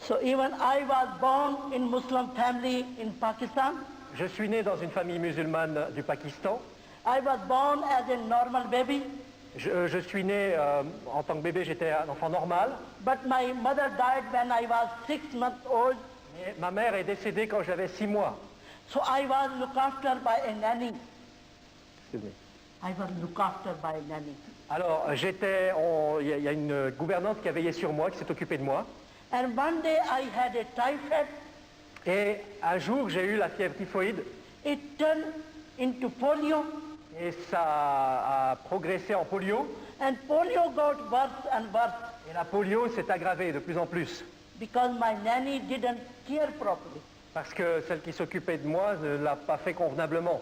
So even I was born in Muslim family in Pakistan. Je suis né dans une famille musulmane du Pakistan. I was born as a normal baby. Je suis né en tant que bébé, j'étais un enfant normal. But my mother died when I was 6 months old. Et ma mère est décédée quand j'avais 6 mois. So I was looked after by a nanny. Excuse me. I was looked after by a nanny. Alors, il y a une gouvernante qui a veillé sur moi, qui s'est occupée de moi. And one day I had a typhoid. Et un jour, j'ai eu la fièvre typhoïde. It turned into polio. Et ça a progressé en polio. And polio got worse and worse. Et la polio s'est aggravée de plus en plus. Because my nanny didn't care properly. Parce que celle qui s'occupait de moi ne l'a pas fait convenablement.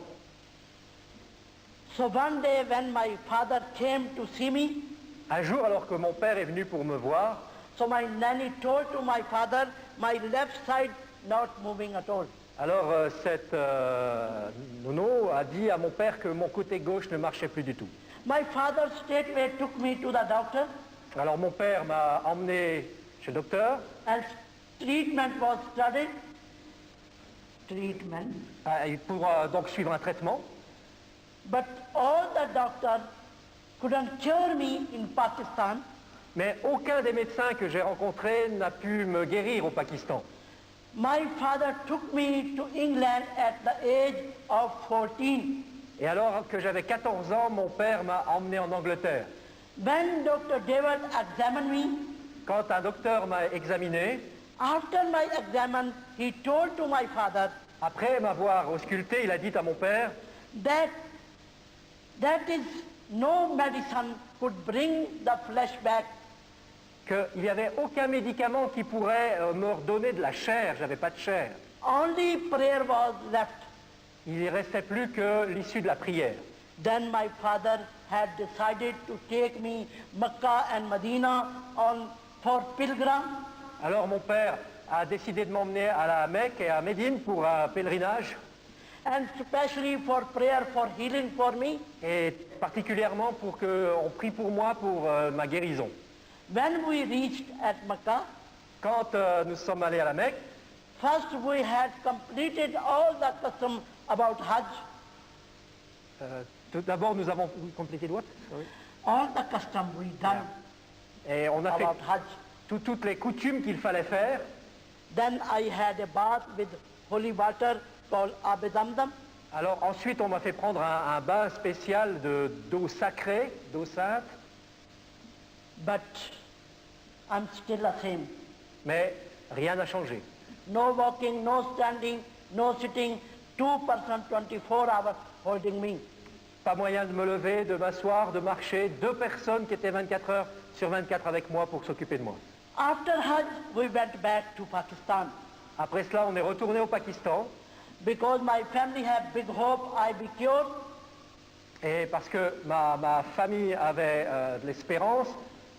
So one day when my father came to see me, Un jour, alors que mon père est venu pour me voir, so my nanny told to my father, my left side not moving at all. alors cette nono a dit à mon père que mon côté gauche ne marchait plus du tout. My father straightway took me to the doctor Alors mon père m'a emmené chez le docteur and treatment was started. Treatment. pour donc suivre un traitement. But all the doctors couldn't cure me in Pakistan. Mais aucun des médecins que j'ai rencontrés n'a pu me guérir au Pakistan. My father took me to England at the age of 14. Et alors que j'avais 14 ans, mon père m'a emmené en Angleterre. When Dr. David examined me, Quand un docteur m'a examiné, after my exam, he told to my father après m'avoir ausculté, il a dit à mon père that is no medicine could bring the flesh back. qu'il n'y avait aucun médicament qui pourrait me redonner de la chair, j'avais pas de chair. Only prayer was left. Il ne restait plus que l'issue de la prière. Then my father had decided to take me Mecca and Medina for pilgrim. Alors mon père a décidé de m'emmener à la Mecque et à Médine pour un pèlerinage, And especially for prayer for healing for me. et particulièrement pour qu'on prie pour moi pour ma guérison. When we reached at Mecca, Quand nous sommes allés à la Mecque, first we had completed all the custom about Hajj. tout d'abord nous avons complété what? Sorry. All the custom we done Et on a fait about Hajj. toutes les coutumes qu'il fallait faire. Then I had a bath with holy water called Ab Zamzam. Alors ensuite on m'a fait prendre un bain spécial d'eau sacrée, d'eau sainte, But I'm still the same. mais rien n'a changé. No walking, no standing, no sitting. 2 persons 24 hours holding me. Pas moyen de me lever, de m'asseoir, de marcher. 2 personnes qui étaient 24 heures sur 24 avec moi pour s'occuper de moi. After Hajj, we went back to Pakistan Après cela, on est retourné au Pakistan, because my family had big hope I be cured. et parce que ma famille avait de l'espérance,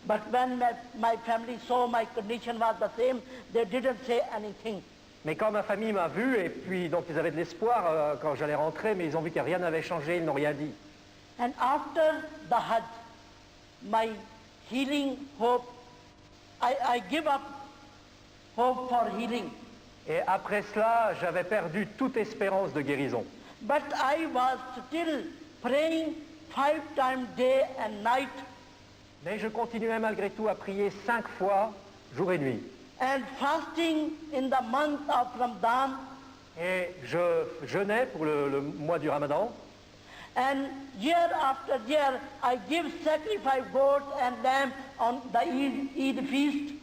But when my family saw my condition was the same, they didn't say anything. mais quand ma famille m'a vu, et puis donc ils avaient de l'espoir quand j'allais rentrer, mais ils ont vu que rien n'avait changé, ils n'ont rien dit. And after the Hajj, my healing hope, I give up hope for healing. Et après cela, j'avais perdu toute espérance de guérison. But I was still praying 5 times day and night, Mais je continuais malgré tout à prier 5 fois, jour et nuit. and fasting in the month of Ramadan, Et je jeûnais pour le mois du Ramadan. and year after year I give sacrifice goats and lamb on the Eid feast,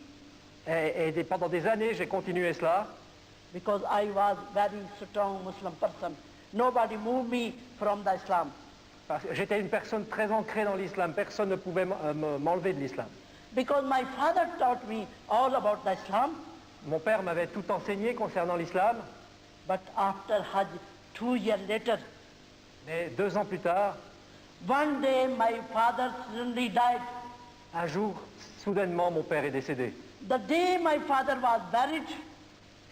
Et pendant des années, j'ai continué cela. because I was very strong Muslim person. Nobody moved me from the Islam. Parce que j'étais une personne très ancrée dans l'islam. Personne ne pouvait m'enlever de l'islam. Because my father taught me all about the Islam, Mon père m'avait tout enseigné concernant l'islam. but after Hajj, 2 years later, Mais 2 ans plus tard, one day my father suddenly died. un jour, soudainement, mon père est décédé. The day my father was buried,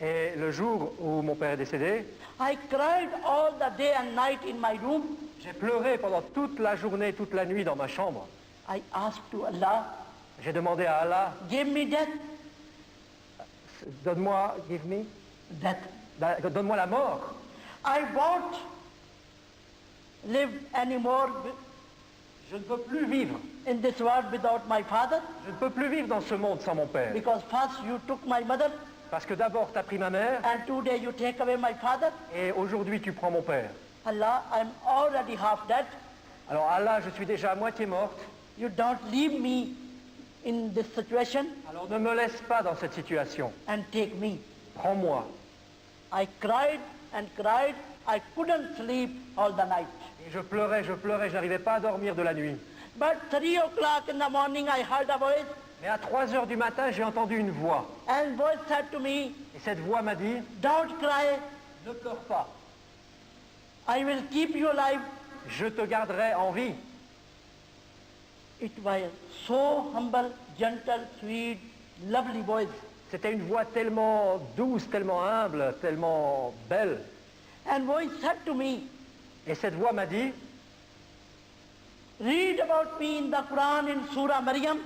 Et le jour où mon père est décédé, I cried all the day and night in my room. j'ai pleuré pendant toute la journée, toute la nuit dans ma chambre. I asked to Allah, J'ai demandé à Allah, give me death. Donne-moi, give me, death. donne-moi la mort. I won't live anymore Je ne peux plus vivre. in this world without my father, Je ne peux plus vivre dans ce monde sans mon père. because first you took my mother, Parce que d'abord, tu as pris ma mère, and today you take away my father. et aujourd'hui, tu prends mon père. Allah, I'm already half dead. Alors Allah, je suis déjà à moitié morte. You don't leave me in this situation Alors ne me laisse pas dans cette situation. and take me. Prends-moi. I cried and cried. I couldn't sleep all the night. Et je pleurais, je n'arrivais pas à dormir de la nuit. But 3 o'clock in the morning I heard a voice, Mais à 3 heures du matin, j'ai entendu une voix. and voice said to me, Et cette voix m'a dit, don't cry, ne pleure pas. I will keep you alive. Je te garderai en vie. It was so humble, gentle, sweet, lovely voice. C'était une voix tellement douce, tellement humble, tellement belle. And voice said to me, Et cette voix m'a dit, read about me in the Quran in Surah Maryam.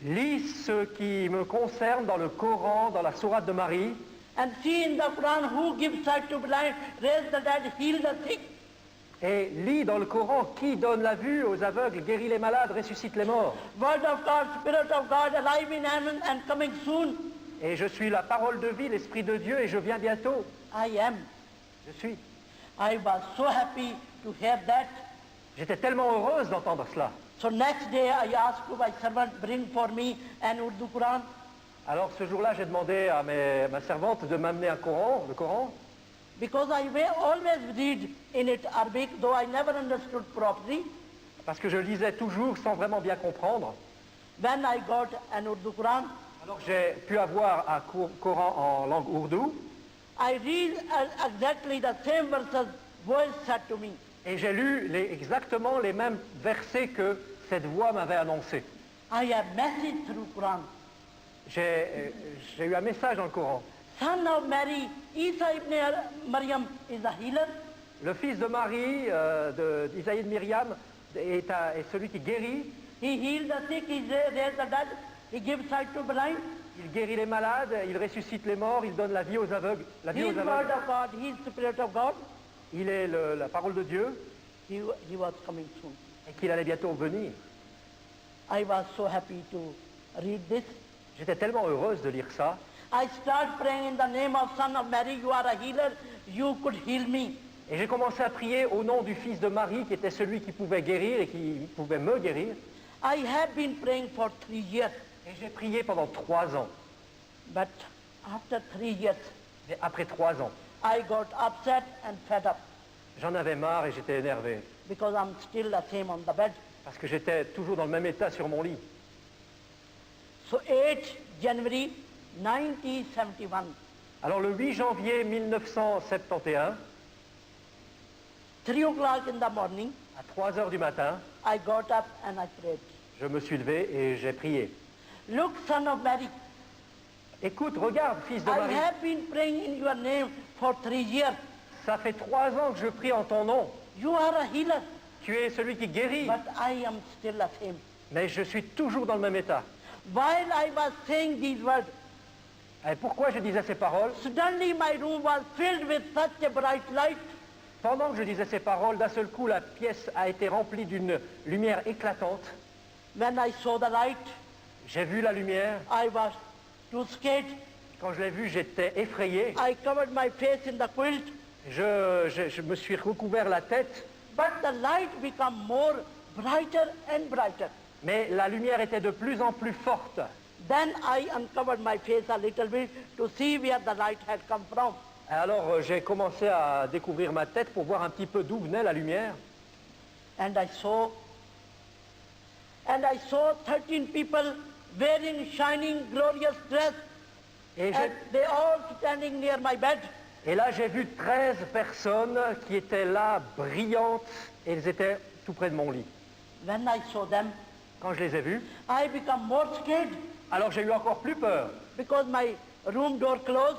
lis ce qui me concerne dans le Coran, dans la sourate de Marie, And see in the Quran who gives sight to blind, raise the dead, heal the sick. et lis dans le Coran qui donne la vue aux aveugles, guérit les malades, ressuscite les morts. Word of God, Spirit of God, alive in heaven and coming soon. Et je suis la parole de vie, l'Esprit de Dieu, et je viens bientôt. I am. Je suis. I was so happy to hear that. J'étais tellement heureuse d'entendre cela. So next day I asked to my servant, bring for me an Urdu Quran. Alors ce jour-là, j'ai demandé à ma servante de m'amener un Coran, le Coran, Because I will always read in it Arabic, though I never understood properly. parce que je lisais toujours sans vraiment bien comprendre. When I got an Urdu Quran, Alors j'ai pu avoir un Coran en langue ourdou, I read exactly the same verses voice said to me. et j'ai lu exactement les mêmes versets que cette voix m'avait annoncés. I have message through Quran. J'ai eu un message dans le Coran. Son of Mary, Isa ibn Maryam is a healer. Le fils de Marie, d'Isaïe de Myriam, est celui qui guérit. He healed the sick, he raised the dead, he gives sight to blind. Il guérit les malades, il ressuscite les morts, il donne la vie aux aveugles. La He vie is aux word aveugles. of God, he is Spirit of God. Il est la parole de Dieu He was coming soon. et qu'il allait bientôt venir. I was so happy to read this. J'étais tellement heureuse de lire ça. I start praying in the name of Son of Mary, you are a healer, you could heal me. Et j'ai commencé à prier au nom du fils de Marie, qui était celui qui pouvait guérir et qui pouvait me guérir. I have been praying for 3 years, Et j'ai prié pendant 3 ans. but after 3 years, Et après 3 ans, I got upset and fed up j'en avais marre et j'étais énervé. because I'm still the same on the bed. Parce que j'étais toujours dans le même état sur mon lit. So 8 January 1971, Alors le 8 janvier 1971, 3 o'clock in the morning, à 3 heures du matin, I got up and I prayed. je me suis levé et j'ai prié. Look, Son of Mary, Écoute, regarde, fils de I Marie, have been praying in your name for 3 years. ça fait 3 ans que je prie en ton nom. You are a healer, Tu es celui qui guérit, but I am still the same. mais je suis toujours dans le même état. While I was saying these words, Et pourquoi je disais ces paroles? suddenly my room was filled with such a bright light. Pendant que je disais ces paroles, d'un seul coup, la pièce a été remplie d'une lumière éclatante. When I saw the light, J'ai vu la lumière. I was too scared. Quand je l'ai vue, j'étais effrayé. I covered my face in the quilt, Je me suis recouvert la tête, but the light became more brighter and brighter. mais la lumière était de plus en plus forte. Then I uncovered my face a little bit to see where the light had come from. Alors j'ai commencé à découvrir ma tête pour voir un petit peu d'où venait la lumière. And I saw 13 people wearing shining, glorious dress, Et, and they all standing near my bed. et là j'ai vu 13 personnes qui étaient là, brillantes, et elles étaient tout près de mon lit. When I saw them, Quand je les ai vues, I became more scared alors j'ai eu encore plus peur, because my room door closed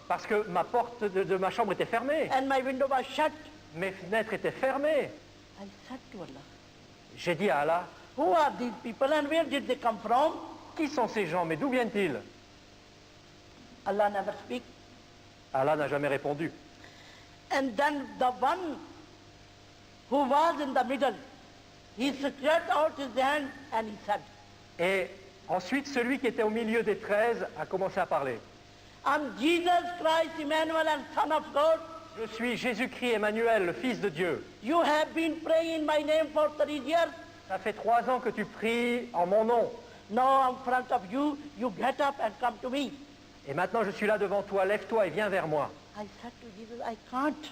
parce que ma porte de ma chambre était fermée, and my window was shut. mes fenêtres étaient fermées. I said to Allah, J'ai dit à Allah, who are these people and where did they come from? qui sont ces gens, mais d'où viennent-ils? Allah never speak. Allah n'a jamais répondu. And then the one who was in the middle, he stretched out his hand and he said, Et ensuite, celui qui était au milieu des 13 a commencé à parler. I'm Jesus Christ, Emmanuel, and Son of God. Je suis Jésus-Christ Emmanuel, le Fils de Dieu. You have been praying in my name for 3 years. Ça fait 3 ans que tu pries en mon nom. Now in front of you, you get up and come to me. Et maintenant, je suis là devant toi. Lève-toi et viens vers moi. I said to Jesus, I can't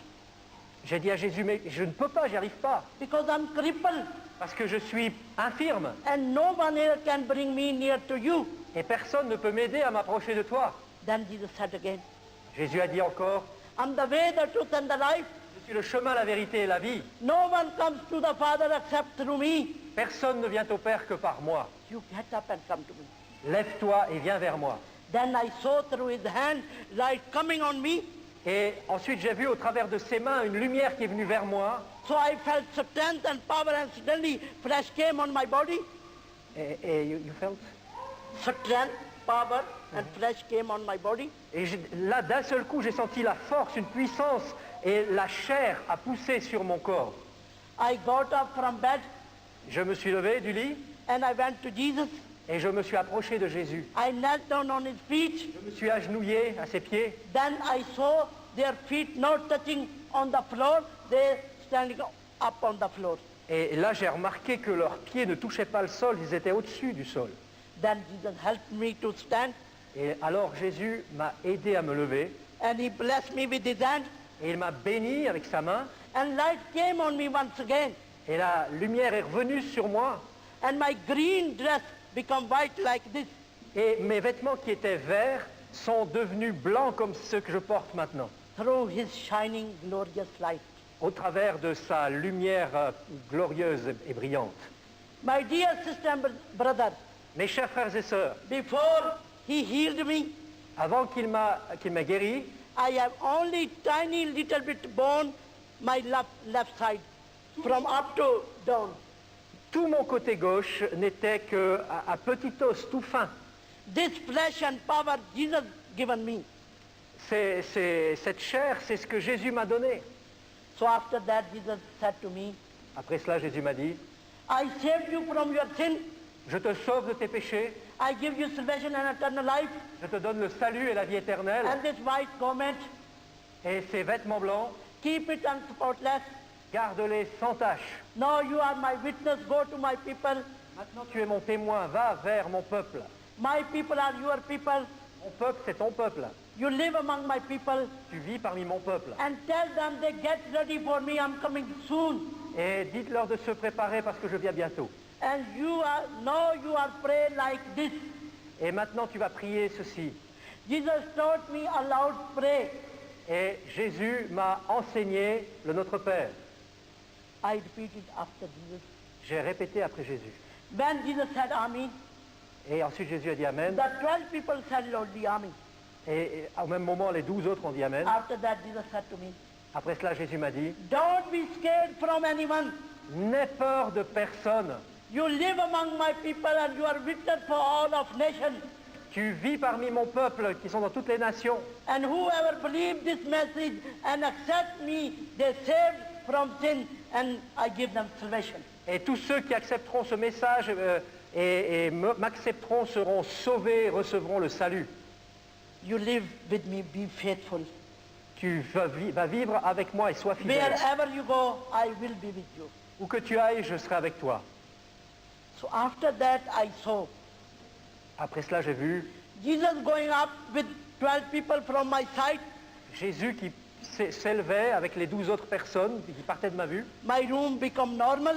J'ai dit à Jésus, mais je ne peux pas, j'y arrive pas. because I'm crippled Parce que je suis infirme. and no one here can bring me near to you. Et personne ne peut m'aider à m'approcher de toi. Then Jesus said again, Jésus a dit encore, I'm the way, the truth, and the life. je suis le chemin, la vérité et la vie. No one comes to the Father except through me. Personne ne vient au Père que par moi. You get up and come to me. Lève-toi et viens vers moi. Then I saw through his hand light coming on me. Et ensuite, j'ai vu au travers de ses mains une lumière qui est venue vers moi. So I felt strength and power, and suddenly flesh came on my body. Et you felt? Strength, power, and flesh came on my body. Et là, d'un seul coup, j'ai senti la force, une puissance, et la chair a poussé sur mon corps. I got up from bed Je me suis levé du lit and I went to Jesus. et je me suis approché de Jésus. I knelt down on his feet. Je me suis agenouillé à ses pieds. Then I saw their feet not touching on the floor, they standing up on the floor. Et là, j'ai remarqué que leurs pieds ne touchaient pas le sol, ils étaient au-dessus du sol. Then Jesus helped me to stand Et alors Jésus m'a aidé à me lever and he blessed me with his hand, et il m'a béni avec sa main. and light came on me once again, Et la lumière est revenue sur moi and my green dress become white like this. et mes vêtements qui étaient verts sont devenus blancs comme ceux que je porte maintenant. Through his shining glorious light. Au travers de sa lumière glorieuse et brillante. My dear sister and brother, Mes chers frères et sœurs, before he healed me, avant qu'il m'ait guéri, I have only tiny little bit bone my left side from up to down. tout mon côté gauche n'était qu'un petit os tout fin. This flesh and power Jesus given me. Cette chair, c'est ce que Jésus m'a donné. So after that Jesus said to me, Après cela, Jésus m'a dit, I saved you from your sin. je te sauve de tes péchés, I give you salvation and eternal life. je te donne le salut et la vie éternelle, And this white garment, et ces vêtements blancs, keep it unspotless. garde-les sans tache. Now you are my witness. Go to my people. Maintenant, tu es mon témoin, va vers mon peuple. My people are your people. Mon peuple, c'est ton peuple. You live among my people. Tu vis parmi mon peuple. And tell them they get ready for me. I'm coming soon. Et dites-leur de se préparer parce que je viens bientôt. And now you are praying like this. Et maintenant, tu vas prier ceci. Jesus taught me aloud pray. Et Jésus m'a enseigné le Notre Père. I repeated after Jesus. J'ai répété après Jésus. When Jesus said Amen, Et ensuite, Jésus a dit Amen. the 12 people said Lordly Amen. Et au même moment, les 12 autres ont dit Amen. After that, Jesus said to me, Après cela, Jésus m'a dit, don't be scared from anyone. n'aie peur de personne. You live among my people and you are witness for all of nations. Tu vis parmi mon peuple qui sont dans toutes les nations. And whoever believe this message and accept me, they saved from sin and I give them salvation. Et tous ceux qui accepteront ce message et m'accepteront seront sauvés, recevront le salut. You live with me, be faithful. Tu vas vivre avec moi et sois fidèle. Wherever you go, I will be with you. Où que tu ailles, je serai avec toi. So after that, I saw Après cela, j'ai vu Jesus going up with 12 people from my side. Jésus qui s'élevait avec les 12 autres personnes qui partaient de ma vue. My room become normal,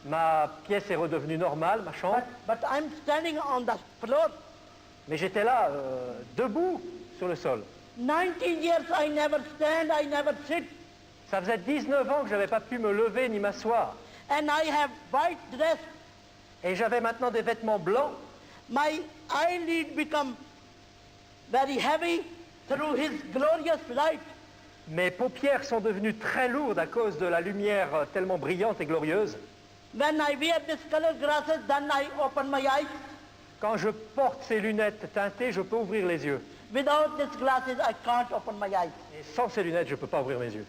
Ma pièce est redevenue normale, ma chambre. but I'm standing on the floor. Mais j'étais là, debout sur le sol. 19 years I never stand, I never sit. Ça faisait 19 ans que je n'avais pas pu me lever ni m'asseoir. And I have white dress. Et j'avais maintenant des vêtements blancs. My eyelid become very heavy through his glorious light. Mes paupières sont devenues très lourdes à cause de la lumière tellement brillante et glorieuse. When I wear this color glasses, then I open my eyes. Quand je porte ces lunettes teintées, je peux ouvrir les yeux. Without these glasses, I can't open my eyes. Et sans ces lunettes, je ne peux pas ouvrir mes yeux.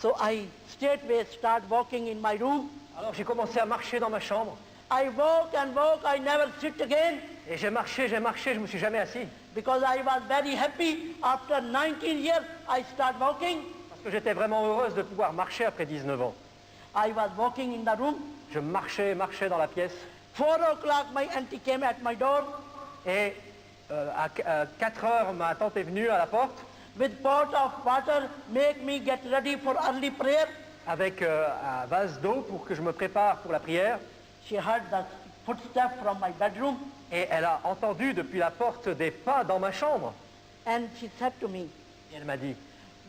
So I straightway start walking in my room. Alors j'ai commencé à marcher dans ma chambre. I walk and walk, I never sit again Et j'ai marché, je ne me suis jamais assis. because I was very happy. After 19 years, I start walking. Parce que j'étais vraiment heureuse de pouvoir marcher après 19 ans. I was walking in the room. Je marchais dans la pièce. 4 o'clock, my auntie came at my door Et à 4 heures, ma tante est venue à la porte with pot of water, make me get ready for early prayer. avec un vase d'eau pour que je me prépare pour la prière. She heard the footsteps from my bedroom Et elle a entendu depuis la porte des pas dans ma chambre. and she said to me, Et elle m'a dit,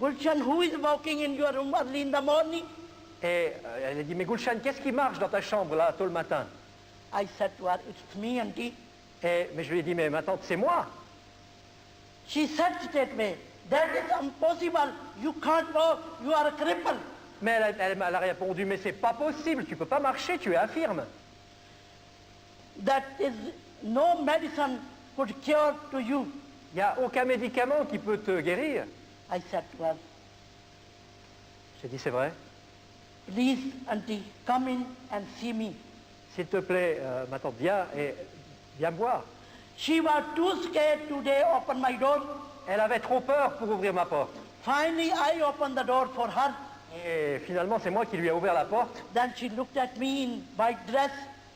Gulshan, who is walking in your room early in the morning? et elle a dit, mais Gulshan, qu'est-ce qui marche dans ta chambre là, tôt le matin? I said to her, it's me, auntie. Mais je lui ai dit, mais ma tante, c'est moi. She said straightway, that is impossible. You can't walk. You are a cripple. Mais elle a répondu, mais c'est pas possible, tu peux pas marcher, tu es infirme. That is no medicine could cure to you. Il n'y a aucun médicament qui peut te guérir. I said to her, J'ai dit, c'est vrai. please, auntie, come in and see me. S'il te plaît, ma tante, viens me voir. She was too scared today open my door. Elle avait trop peur pour ouvrir ma porte. Finally, I opened the door for her. Et finalement, c'est moi qui lui ai ouvert la porte. Then she looked at me in white dress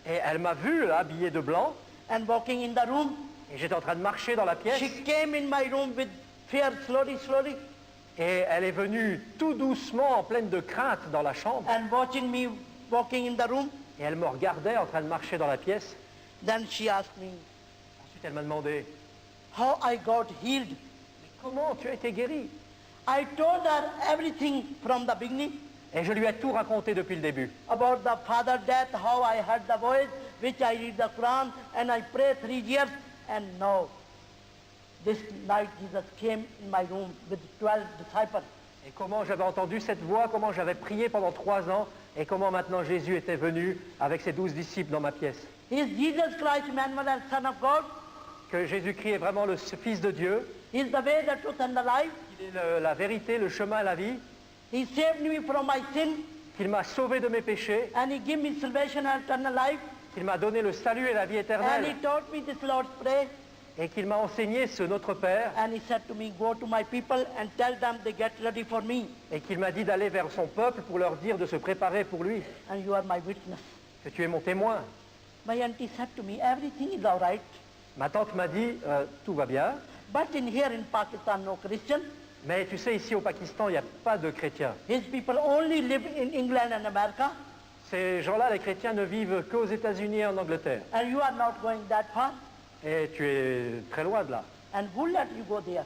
Et elle m'a vu, là, habillée de blanc. and walking in the room. Et j'étais en train de marcher dans la pièce. She came in my room with fear slowly, slowly, Et elle est venue tout doucement, en pleine de crainte, dans la chambre. and watching me walking in the room. Et elle me regardait en train de marcher dans la pièce. Then she asked me Ensuite, elle m'a demandé, how I got healed. comment tu as été guéri? I told her everything from the beginning Et je lui ai tout raconté depuis le début. about the father death, how I heard the voice, which I read the Quran, and I prayed 3 years, and now, this night Jesus came in my room with 12 disciples. Et comment j'avais entendu cette voix, comment j'avais prié pendant 3 ans, et comment maintenant Jésus était venu avec ses 12 disciples dans ma pièce. He is Jesus Christ, Emmanuel, Son of God. Que Jésus-Christ est vraiment le Fils de Dieu. He is the way, the truth, and the life. Il est la vérité, le chemin, la vie. He saved me from my sin, Qu'il m'a sauvé de mes péchés. and He gave me salvation and eternal life. Qu'il m'a donné le salut et la vie And He éternelle. taught me this Lord's Prayer. Et qu'il m'a enseigné ce Notre Père. And He said to me, go to my people and tell them they get ready for me. Et qu'il m'a dit d'aller vers son peuple pour leur dire de se préparer pour lui. And you are my witness. Que tu es mon témoin. My auntie said to me, everything is all right. Ma tante m'a dit, tout va bien. But here in Pakistan, no Christian. Mais tu sais, ici au Pakistan, il n'y a pas de chrétiens. His people only live in England and America. Ces gens-là, les chrétiens, ne vivent qu'aux États-Unis et en Angleterre. And you are not going that far. Et tu es très loin de là. And who let you go there?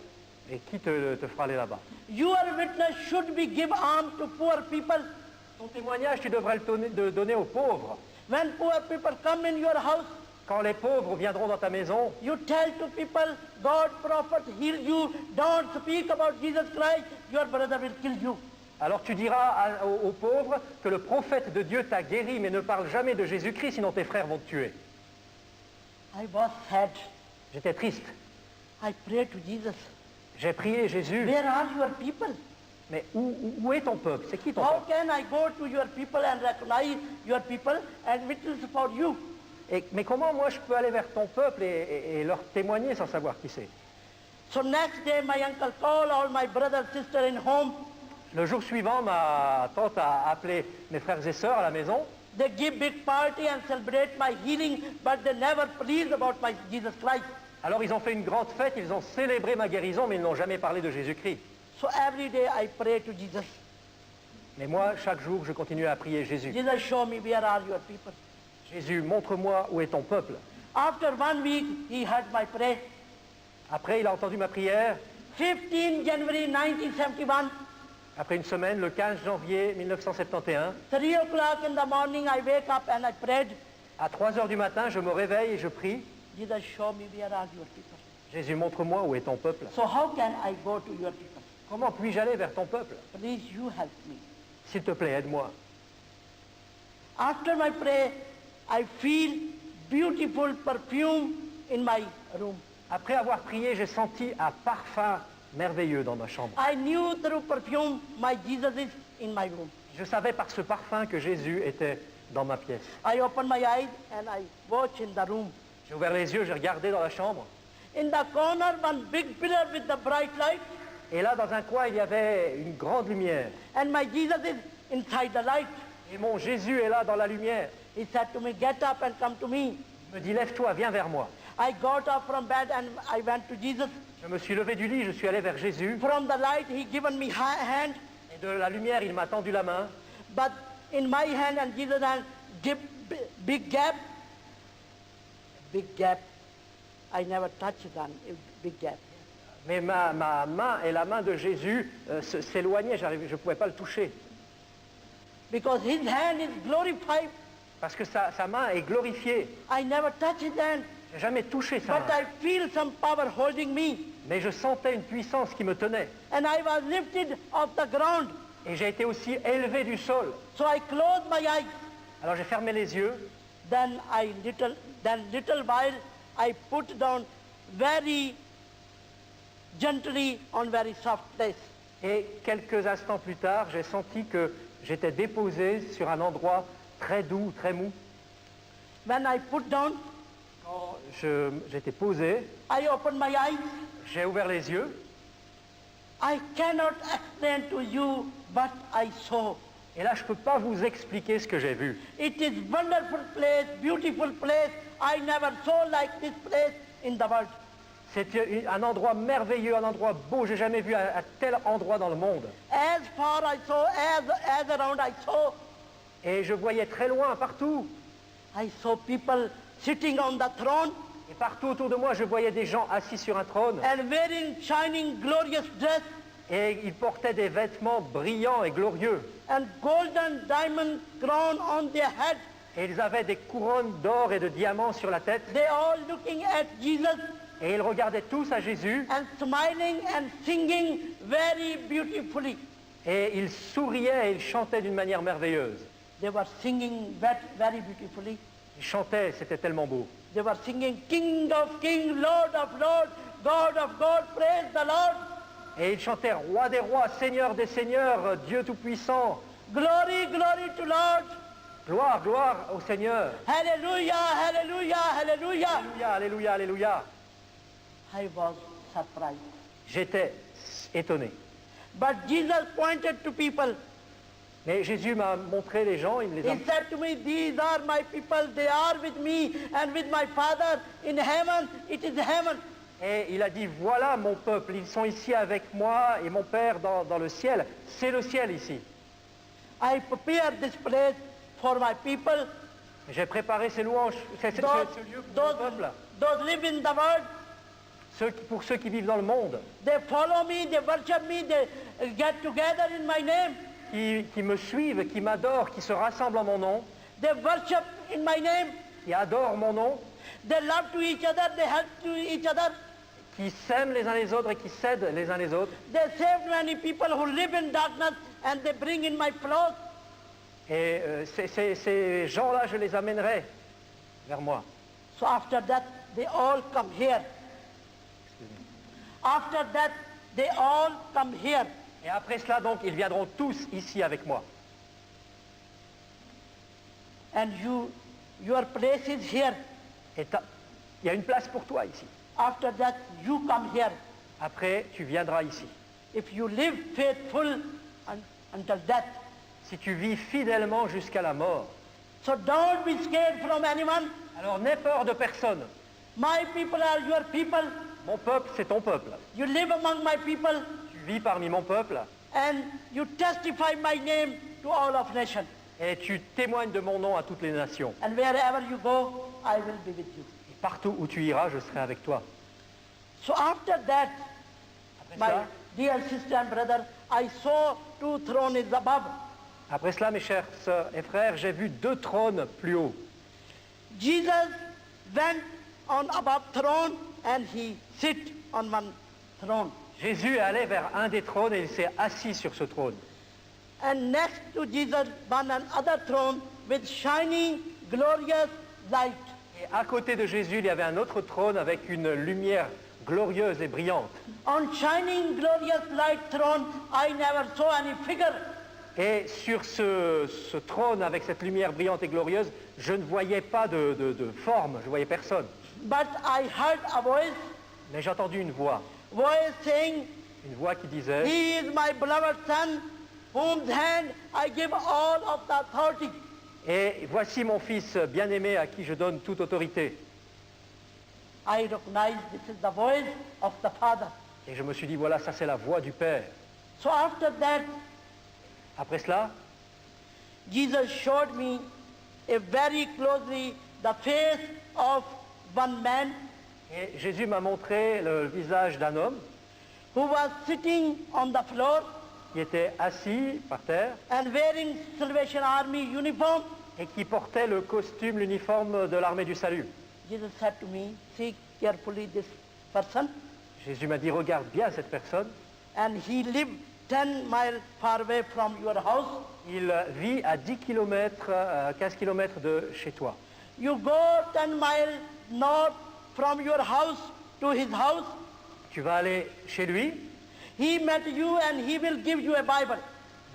Et qui te fera aller là-bas? Your witness should be give alms to poor people. Ton témoignage, tu devrais le donner aux pauvres. When poor people come in your house, Quand les pauvres viendront dans ta maison, you tell to people, God prophet heal you. Don't speak about Jesus Christ. Your brother will kill you. alors tu diras aux pauvres que le prophète de Dieu t'a guéri, mais ne parle jamais de Jésus-Christ, sinon tes frères vont te tuer. I was sad. J'étais triste. I prayed to Jesus. J'ai prié Jésus, Where are your people? mais où est ton peuple? C'est qui ton How peuple? can I go to your people and recognize your people and witness for you? Mais comment moi je peux aller vers ton peuple et leur témoigner sans savoir qui c'est? So next day my uncle called all my brother sister in home. Le jour suivant, ma tante a appelé mes frères et sœurs à la maison. They give big party and celebrate my healing, but they never pleased about my Jesus Christ. Alors ils ont fait une grande fête, ils ont célébré ma guérison, mais ils n'ont jamais parlé de Jésus-Christ. So every day I pray to Jesus. Mais moi, chaque jour, je continue à prier Jésus. Jesus, show me where are your people. Jésus, montre-moi où est ton peuple. After 1 week, he heard my prayer. Après, il a entendu ma prière. 15 January 1971, Après une semaine, le 15 janvier 1971, 3 o'clock in the morning, I wake up and I prayed. à 3 heures du matin, je me réveille et je prie. Jesus, show me where are your people. Jésus, montre-moi où est ton peuple. So how can I go to your people? Comment puis-je aller vers ton peuple? Please, you help me. S'il te plaît, aide-moi. After my prayer, I feel beautiful perfume in my room. Après avoir prié, j'ai senti un parfum merveilleux dans ma chambre. I knew through perfume my Jesus is in my room. Je savais par ce parfum que Jésus était dans ma pièce. I opened my eyes and I watched in the room. J'ai ouvert les yeux, j'ai regardé dans la chambre. In the corner, one big pillar with the bright light, Et là, dans un coin, il y avait une grande lumière. and my Jesus is inside the light. Et mon Jésus est là dans la lumière. He said to me, get up and come to me. Il me dit, lève-toi, viens vers moi. I got up from bed and I went to Jesus. Je me suis levé du lit, je suis allé vers Jésus. From the light, he given me hand, Et de la lumière, il m'a tendu la main. but in my hand and Jesus' hand, give big gap. Big gap. I never touched that big gap. Mais ma main et la main de Jésus s'éloignaient, je ne pouvais pas le toucher. Because his hand is glorified. Parce que sa main est glorifiée. I never touched his hand, Je n'ai jamais touché sa but main. I feel some power holding me. Mais je sentais une puissance qui me tenait. And I was lifted off the ground. Et j'ai été aussi élevé du sol. So I closed my eyes. Alors j'ai fermé les yeux. Then little while I put down very gently on very soft place. Et quelques instants plus tard, j'ai senti que j'étais déposé sur un endroit très doux, très mou. When I put down, Quand j'étais posé, I opened my eyes. j'ai ouvert les yeux. I cannot explain to you what I saw. Et là, je ne peux pas vous expliquer ce que j'ai vu. It is wonderful place, beautiful place. I never saw like this place in the world. C'est un endroit merveilleux, un endroit beau. J'ai jamais vu un tel endroit dans le monde. As far I saw, as around I saw, Et je voyais très loin, partout. I saw people sitting on the throne Et partout autour de moi, je voyais des gens assis sur un trône. and wearing shining glorious dress Et ils portaient des vêtements brillants et glorieux. and golden diamond crown on their head. Et ils avaient des couronnes d'or et de diamants sur la tête. They all looking at Jesus Et ils regardaient tous à Jésus. and smiling and singing very beautifully. Et ils souriaient et ils chantaient d'une manière merveilleuse. They were singing very beautifully. Ils chantaient, c'était tellement beau. They were singing, King of kings, Lord of lords, God of gods, praise the Lord. Et ils chantaient Roi des rois, Seigneur des seigneurs, Dieu tout-puissant. Glory, glory to Lord. Gloire, gloire au Seigneur. Hallelujah, hallelujah, hallelujah. Alléluia, alléluia, alléluia. I was surprised. J'étais étonné. But Jesus pointed to people. Mais Jésus m'a montré les gens, il me les a... He said to me, these are my people, they are with me and with my Father in heaven, it is heaven. Et il a dit, voilà mon peuple, ils sont ici avec moi et mon Père dans le ciel. C'est le ciel ici. I prepared this place for my people, J'ai préparé ces louanges, ce lieu pour mon peuple. those live in the world. Pour ceux qui vivent dans le monde, They follow me, they worship me, they get together in my name. qui me suivent, qui m'adorent, qui se rassemblent en mon nom, They worship in my name. qui adorent mon nom, They love to each other, they help to each other. qui s'aiment les uns les autres et qui s'aident les uns les autres. They saved many people who live in darkness and they bring in my flock. Et ces gens-là, je les amènerai vers moi. So after that, they all come here. After that, they all come here. Et après cela, donc, ils viendront tous ici avec moi. And your place is here. Et il y a une place pour toi ici. After that, you come here. Après, tu viendras ici. If you live faithful until death. Si tu vis fidèlement jusqu'à la mort. So don't be scared from anyone. Alors n'aie peur de personne. My people are your people. Mon peuple, c'est ton peuple. You live among my people Tu vis parmi mon peuple and you testify my name to all of nations. et tu témoignes de mon nom à toutes les nations. And wherever you go, I will be with you. Et partout où tu iras, je serai avec toi. So after that, my ça? dear sister and brother, I saw 2 thrones above. Après cela, mes chers sœurs et frères, j'ai vu 2 trônes plus haut. Jesus went on above throne and he sit on one throne. Jésus est allé vers un des trônes et il s'est assis sur ce trône. And next to Jesus, one another throne with shining, glorious light. Et à côté de Jésus, il y avait un autre trône avec une lumière glorieuse et brillante. On shining glorious light throne, I never saw any figure. Et sur ce trône avec cette lumière brillante et glorieuse, je ne voyais pas de forme, je ne voyais personne. But I heard a voice Mais j'ai entendu une voix saying, qui disait, He is my beloved son, whom hand I give all of the authority. et voici mon fils bien-aimé à qui je donne toute autorité. I recognize this is the voice of the Father. Et je me suis dit, voilà, ça c'est la voix du Père. So after that, Après cela, Jesus showed me very closely the face of one man et Jésus m'a montré le visage d'un homme who was sitting on the floor qui était assis par terre and wearing Salvation Army uniform. et qui portait le costume, l'uniforme de l'armée du salut. Jesus said to me, see carefully this person. Jésus m'a dit, regarde bien cette personne. And he lived 10 miles far away from your house. Il vit à 10 km, 15 km de chez toi. You go 10 miles north from your house to his house. Tu vas aller chez lui, He met you and he will give you a Bible.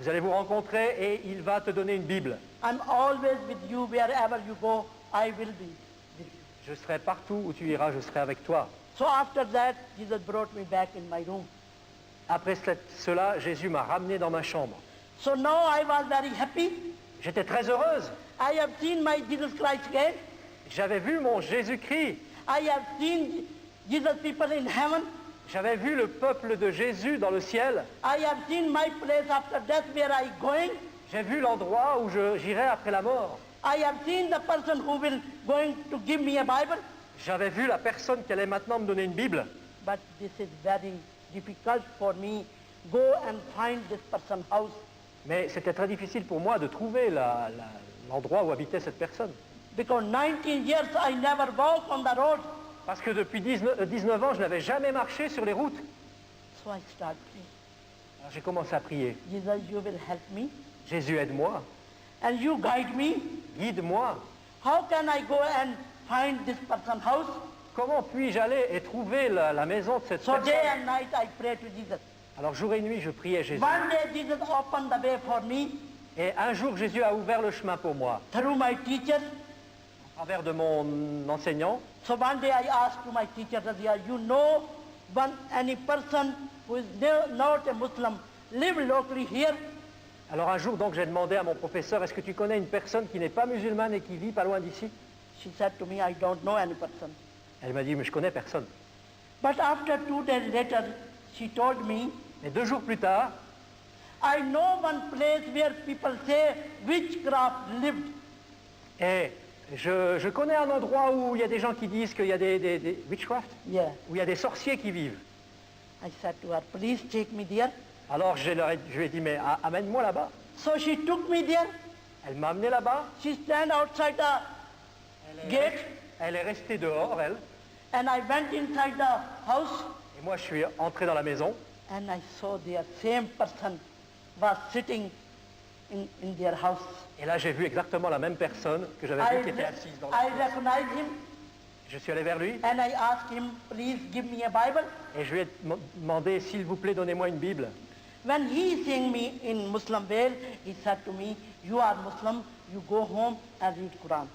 vous allez vous rencontrer et il va te donner une Bible. I'm always with you wherever you go. I will be with you. Je serai partout où tu iras, je serai avec toi. So after that, Jesus brought me back in my room. Après cela, Jésus m'a ramené dans ma chambre. So now I was very happy. J'étais très heureuse. I have seen my Jesus Christ again. J'avais vu mon Jésus-Christ. I have seen Jesus people in heaven. J'avais vu le peuple de Jésus dans le ciel. I have seen my place after death where I going. J'ai vu l'endroit où j'irai après la mort. I have seen the person who will going to give me a Bible. J'avais vu la personne qui allait maintenant me donner une Bible. But this is very difficult for me. Go and find this person's house. Mais c'était très difficile pour moi de trouver l'endroit où habitait cette personne. Because 19 years I never walk on the road. Parce que depuis 19 ans, je n'avais jamais marché sur les routes. So I start praying. Alors j'ai commencé à prier. Jesus, you will help me. Jésus, aide-moi, And you guide me. guide-moi. How can I go and find this person's house? Comment puis-je aller et trouver la maison de cette So day personne? and night I pray to Jesus. Alors jour et nuit, je priais Jésus. One day Jesus opened the way for me Et un jour, Jésus a ouvert le chemin pour moi, through my teacher. à travers de mon enseignant. So one day I asked to my teacher, Razia, you know any person who is not a Muslim live locally here? Alors un jour, donc, j'ai demandé à mon professeur, est-ce que tu connais une personne qui n'est pas musulmane et qui vit pas loin d'ici? She said to me, I don't know any person. Elle m'a dit, mais je connais personne. But after 2 days later, she told me, Et 2 jours plus tard, I know one place where people say witchcraft lived. et je connais un endroit où il y a des gens qui disent qu'il y a des witchcraft, Yeah. où il y a des sorciers qui vivent. I said to her, please take me there. Alors je lui ai dit, mais amène-moi là-bas. So she took me there. Elle m'a amené là-bas. She stand outside the gate Elle est restée dehors, elle. and I went inside the house Et moi, je suis entré dans la maison. and I saw their same person was sitting in their house. Et là, j'ai vu exactement la même personne que j'avais I, vue qui était assise dans I la recognized him Je suis allé vers lui and I asked him, please give me a Bible. et je lui ai demandé, s'il vous plaît, donnez-moi une Bible. When he seeing me in Muslim veil, he said to me, you are Muslim, you go home and read Quran.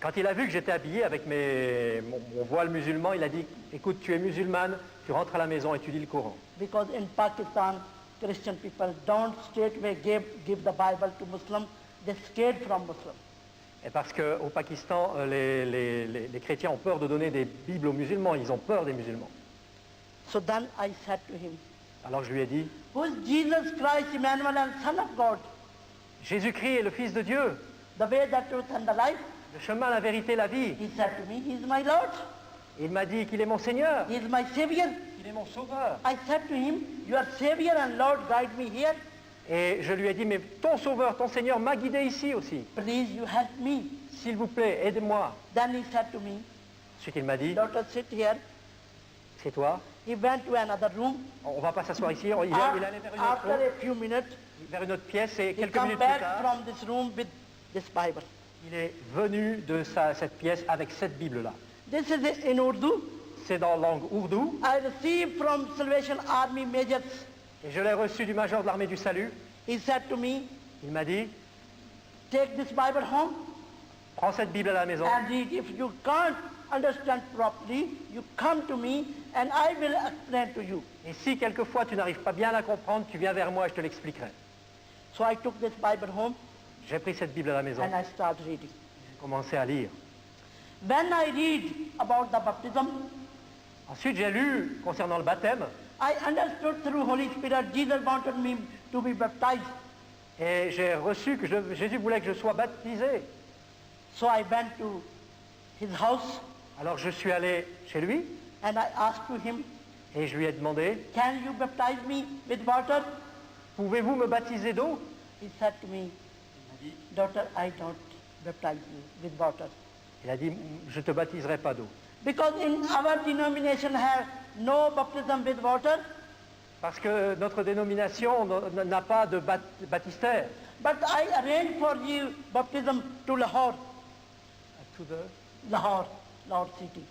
Quand il a vu que j'étais habillé avec mon voile musulman, il a dit, écoute, tu es musulmane, tu rentres à la maison et tu lis le Coran. Because in Pakistan, Christian people don't straightway give the Bible to Muslim, they scared from Muslim. Et parce qu'au Pakistan, les chrétiens ont peur de donner des Bibles aux musulmans, ils ont peur des musulmans. So then I said to him, Alors je lui ai dit, who is Jesus Christ, Emmanuel, and Son of God? Jésus-Christ est le Fils de Dieu, The way, the truth, and the life. le chemin, la vérité, la vie. He said to me, he is my Lord, Et il m'a dit qu'il est mon Seigneur, he is my Savior. qu'il est mon Sauveur. I said to him, your Savior and Lord guide me here. Et je lui ai dit, mais ton Sauveur, ton Seigneur m'a guidé ici aussi. Please, you help me. S'il vous plaît, aide-moi. Then he said to me, Ensuite, il m'a dit, daughter, sit here. c'est toi, He went to another room. on va pas s'asseoir ici. Il est allé After a few minutes, vers une autre pièce et he quelques come minutes plus back tard, from this room with this Bible. Il est venu de cette pièce avec cette Bible-là. This is in Urdu. C'est dans la langue ourdou I received from Salvation Army majors. et je l'ai reçu du major de l'armée du salut. He said to me, Il m'a dit, take this Bible home prends cette Bible à la maison and read. If you can't understand properly, you come to me and I will explain to you. et si quelquefois tu n'arrives pas bien à la comprendre, tu viens vers moi et je te l'expliquerai. So I took this Bible home J'ai pris cette Bible à la maison, and I started reading. j'ai commencé à lire. When I read about the baptism, Ensuite, j'ai lu concernant le baptême I understood through Holy Spirit Jesus wanted me to be baptized. et j'ai reçu que Jésus voulait que je sois baptisé. So I went to his house Alors je suis allé chez lui and I asked to him, et je lui ai demandé, can you baptize me with water? pouvez-vous me baptiser d'eau? He said to me, daughter, I don't baptize you with water. Il a dit, je ne te baptiserai pas d'eau. Because in our denomination have no baptism with water, Parce que notre dénomination n'a pas de baptistère. but I arranged for you baptism to Lahore, Lahore city.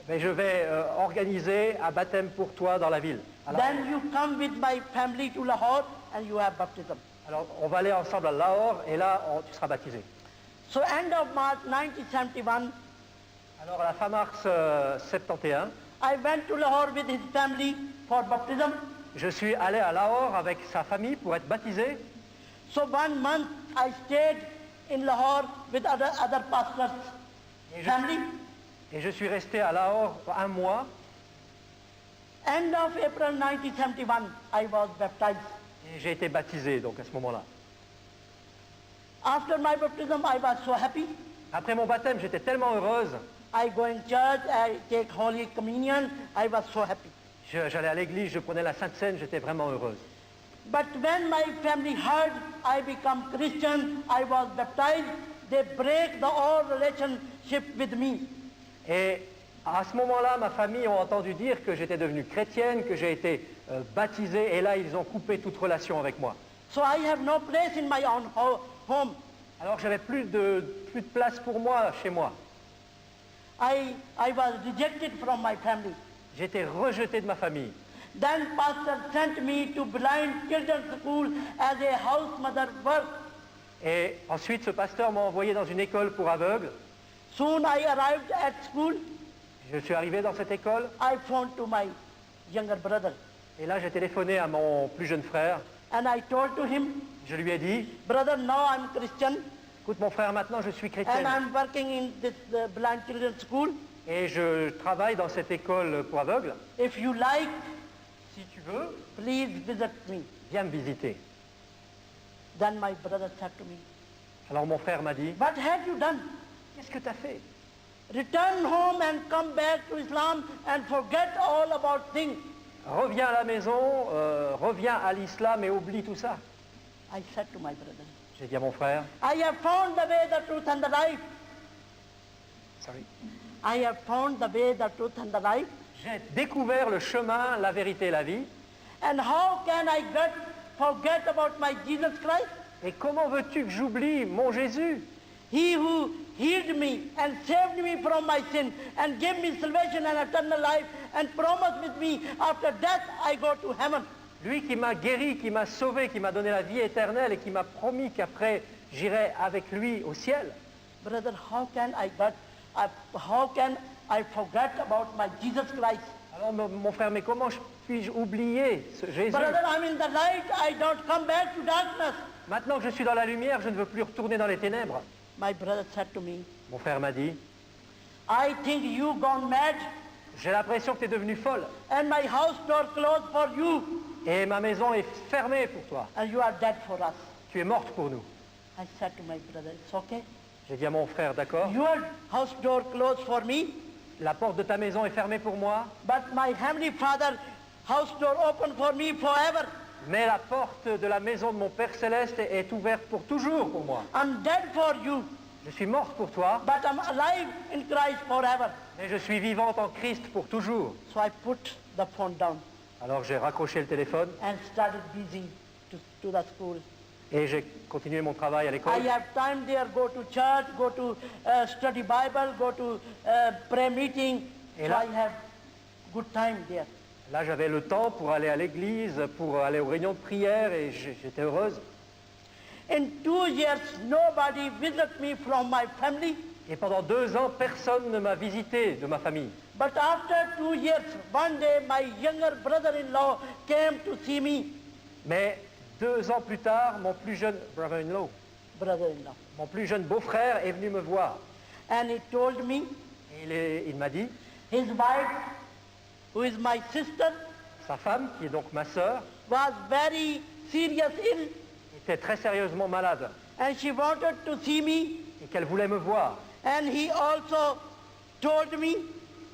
Mais je vais organiser un baptême pour toi dans la ville. Then you come with my family to Lahore and you have baptism. Alors on va aller ensemble à Lahore et là tu seras baptisé. So end of March 1971, Alors à la fin mars 71, I went to Lahore with his family for baptism. je suis allé à Lahore avec sa famille pour être baptisé. So 1 month I stayed in Lahore with other pastors' family. Et je suis resté à Lahore un mois. End of April 1971, I was baptized. Et j'ai été baptisé donc à ce moment-là. After my baptism, I was so happy. Après mon baptême, j'étais tellement heureuse. I go in church, I take Holy Communion, I was so happy. J'allais à l'église, je prenais la Sainte Seine, j'étais vraiment heureuse. But when my family heard I become Christian, I was baptized, they break the all relationship with me. Et à ce moment-là, ma famille a entendu dire que j'étais devenue chrétienne, que j'ai été baptisé, et là, ils ont coupé toute relation avec moi. So I have no place in my own home. Alors, j'avais plus de place pour moi chez moi. I was rejected from my family. J'étais rejeté de ma famille. Then pastor sent me to blind children's school as a house mother work. Et ensuite, ce pasteur m'a envoyé dans une école pour aveugles. Soon I arrived at school. Je suis arrivé dans cette école, I phoned to my younger brother et là, j'ai téléphoné à mon plus jeune frère. and I told to him, Je lui ai dit, brother, now I'm Christian écoute mon frère, maintenant je suis and chrétienne. I'm working in this blind children's school. Et je travaille dans cette école pour aveugles. If you like, Si tu veux, please visit me. viens me visiter. Then my brother said to me, Alors mon frère m'a dit, what have you done? qu'est-ce que tu as fait? Return home and come back to Islam and forget all about things. Reviens à la maison, reviens à l'islam et oublie tout ça. I said to my brother, J'ai dit à mon frère, I have found the way, the truth and the life. sorry. I have found the way, the truth and the life. J'ai découvert le chemin, la vérité et la vie. And how can I forget about my Jesus Christ? Et comment veux-tu que j'oublie mon Jésus? He who healed me and saved me from my sin and gave me salvation and eternal life and promised with me after death I go to heaven. Lui qui m'a guéri, qui m'a sauvé, qui m'a donné la vie éternelle et qui m'a promis qu'après j'irai avec lui au ciel. Brother, how can I forget about my Jesus Christ? Alors mon frère, mais comment puis-je oublier ce Jésus? Brother, I'm in the light, I don't come back to darkness. Maintenant que je suis dans la lumière, je ne veux plus retourner dans les ténèbres. My brother said to me, Mon frère m'a dit, I think you gone mad j'ai l'impression que tu es devenue folle and my house door closed for you et ma maison est fermée pour toi. and you are dead for us. Tu es morte pour nous. I said to my brother, it's okay. J'ai dit à mon frère, d'accord, Your house door closed for me, la porte de ta maison est fermée pour moi, but my heavenly Father house door open for me forever. mais la porte de la maison de mon Père Céleste est ouverte pour toujours pour moi. I'm dead for you, Je suis morte pour toi, but I'm alive in Christ forever. mais je suis vivante en Christ pour toujours. So I put the phone down Alors j'ai raccroché le téléphone and started busy to the school. Et j'ai continué mon travail à l'école. I have time there, go to church, go to study Bible, go to prayer meeting. Et So là- I have good time there. Là, j'avais le temps pour aller à l'église, pour aller aux réunions de prière et j'étais heureuse. In 2 years, nobody visit me from my family. Et pendant 2 ans, personne ne m'a visité de ma famille. But after 2 years, one day my younger brother-in-law came to see me. Mais 2 ans plus tard, mon plus jeune brother-in-law, Brother-in-law. mon plus jeune beau-frère est venu me voir. And he told me Et il m'a dit, his wife, who is my sister, sa femme, qui est donc ma sœur, was very serious ill. était très sérieusement malade And she wanted to see me. et qu'elle voulait me voir. And he also told me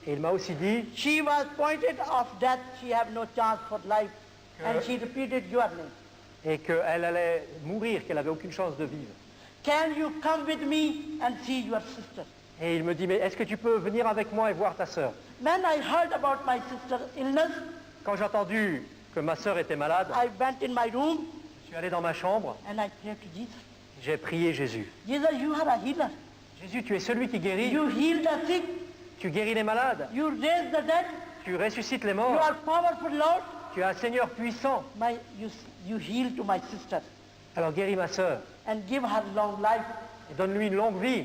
Et il m'a aussi dit she was pointed of death. She have no chance for life. And she repeated your name. et qu'elle allait mourir, qu'elle n'avait aucune chance de vivre. Can you come with me and see your sister? Et il me dit, mais est-ce que tu peux venir avec moi et voir ta sœur? When I heard about my sister's illness, Quand j'ai entendu que ma sœur était malade, I went in my room je suis allé dans ma chambre, and I prayed to Jesus. j'ai prié Jésus. Jesus, you are a healer. Jésus, tu es celui qui guérit, You heal the sick. tu guéris les malades, You raise the dead. tu ressuscites les You morts, are powerful, Lord. tu es un Seigneur puissant. You heal to my sister Alors guéris ma sœur and give her long life. et donne-lui une longue vie.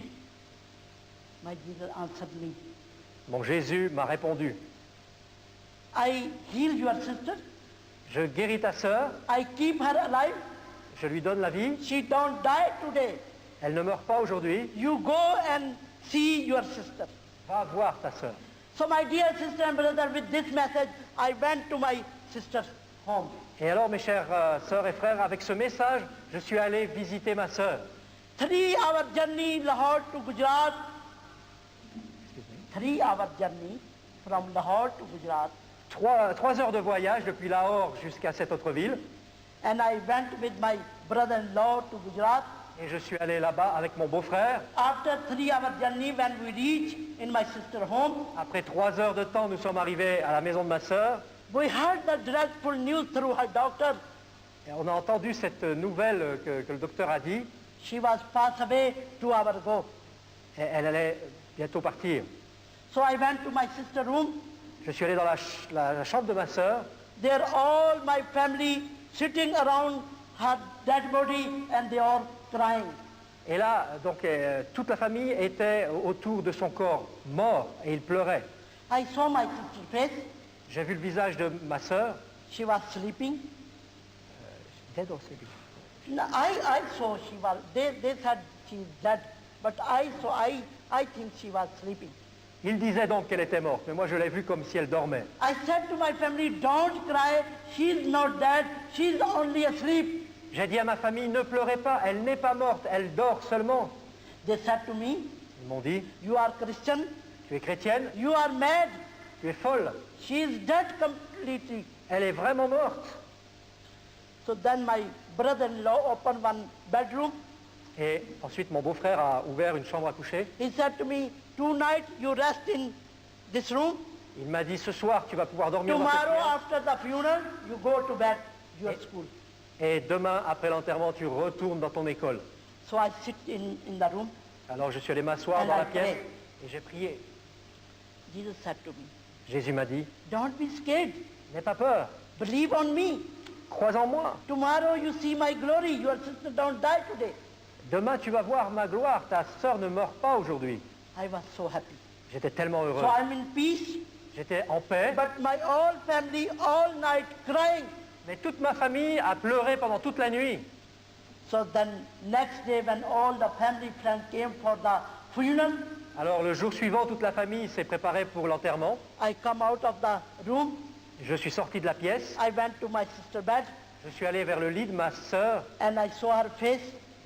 My Jesus answered me. Mon Jésus m'a répondu, I heal your sister. je guéris ta sœur, I keep her alive. je lui donne la vie, She don't die today. elle ne meurt pas aujourd'hui, You go and see your sister. va voir ta sœur. So my dear sister and brother, with this message, I went to my sister's home. Et alors mes chères sœurs et frères, avec ce message, je suis allé visiter ma sœur. 3-hour journey Lahore to Gujarat. 3-hour journey from Lahore to Gujarat. 3 heures de voyage depuis Lahore jusqu'à cette autre ville. And I went with my brother-in-law to Gujarat. Et je suis allé là-bas avec mon beau-frère. After 3-hour journey, when we reached in my sister's home, Après 3 heures de temps, nous sommes arrivés à la maison de ma sœur. we heard the dreadful news through her doctor. Et on a entendu cette nouvelle que le docteur a dit. She was passed away 2 hours ago. Et elle allait bientôt partir. So I went to my sister's room. Je suis allé dans la chambre de ma sœur. There all my family sitting around her dead body and they are crying. Et là, donc, toute la famille était autour de son corps mort et il pleurait. I saw my sister's face. J'ai vu le visage de ma sœur. She was sleeping. Dead or sleeping? No, I saw she was, they said she is dead, but I think she was sleeping. Il disait donc qu'elle était morte, mais moi je l'ai vue comme si elle dormait. I said to my family, don't cry, she's not dead, she's only asleep. J'ai dit à ma famille, ne pleurez pas, elle n'est pas morte, elle dort seulement. They said to me, Ils m'ont dit, you are Christian, tu es chrétienne, you are mad, tu es folle, she is dead completely. elle est vraiment morte. So then my brother-in-law opened one bedroom. Et ensuite mon beau-frère a ouvert une chambre à coucher. He said to me, tonight you rest in this room. Il m'a dit, ce soir tu vas pouvoir dormir dans cette Tomorrow pièce. after the funeral, you go to bed, your school. Et demain, après l'enterrement, tu retournes dans ton école. So I sit in the room. Alors je suis allé m'asseoir And dans I la pièce prayed. et j'ai prié. Jesus said to me, Jésus m'a dit, don't be scared. n'aie pas peur, Believe on me. crois en moi. Tomorrow you see my glory. Your sister don't die today. Demain, tu vas voir ma gloire, ta sœur ne meurt pas aujourd'hui. I was so happy. J'étais tellement heureux. So I'm in peace, J'étais en paix, but my whole family all night crying. mais toute ma famille a pleuré pendant toute la nuit. So then next day when all the family friends came for the funeral, Alors le jour suivant, toute la famille s'est préparée pour l'enterrement. I come out of the room. Je suis sorti de la pièce, I went to my sister's bed je suis allé vers le lit de ma sœur, and I saw her face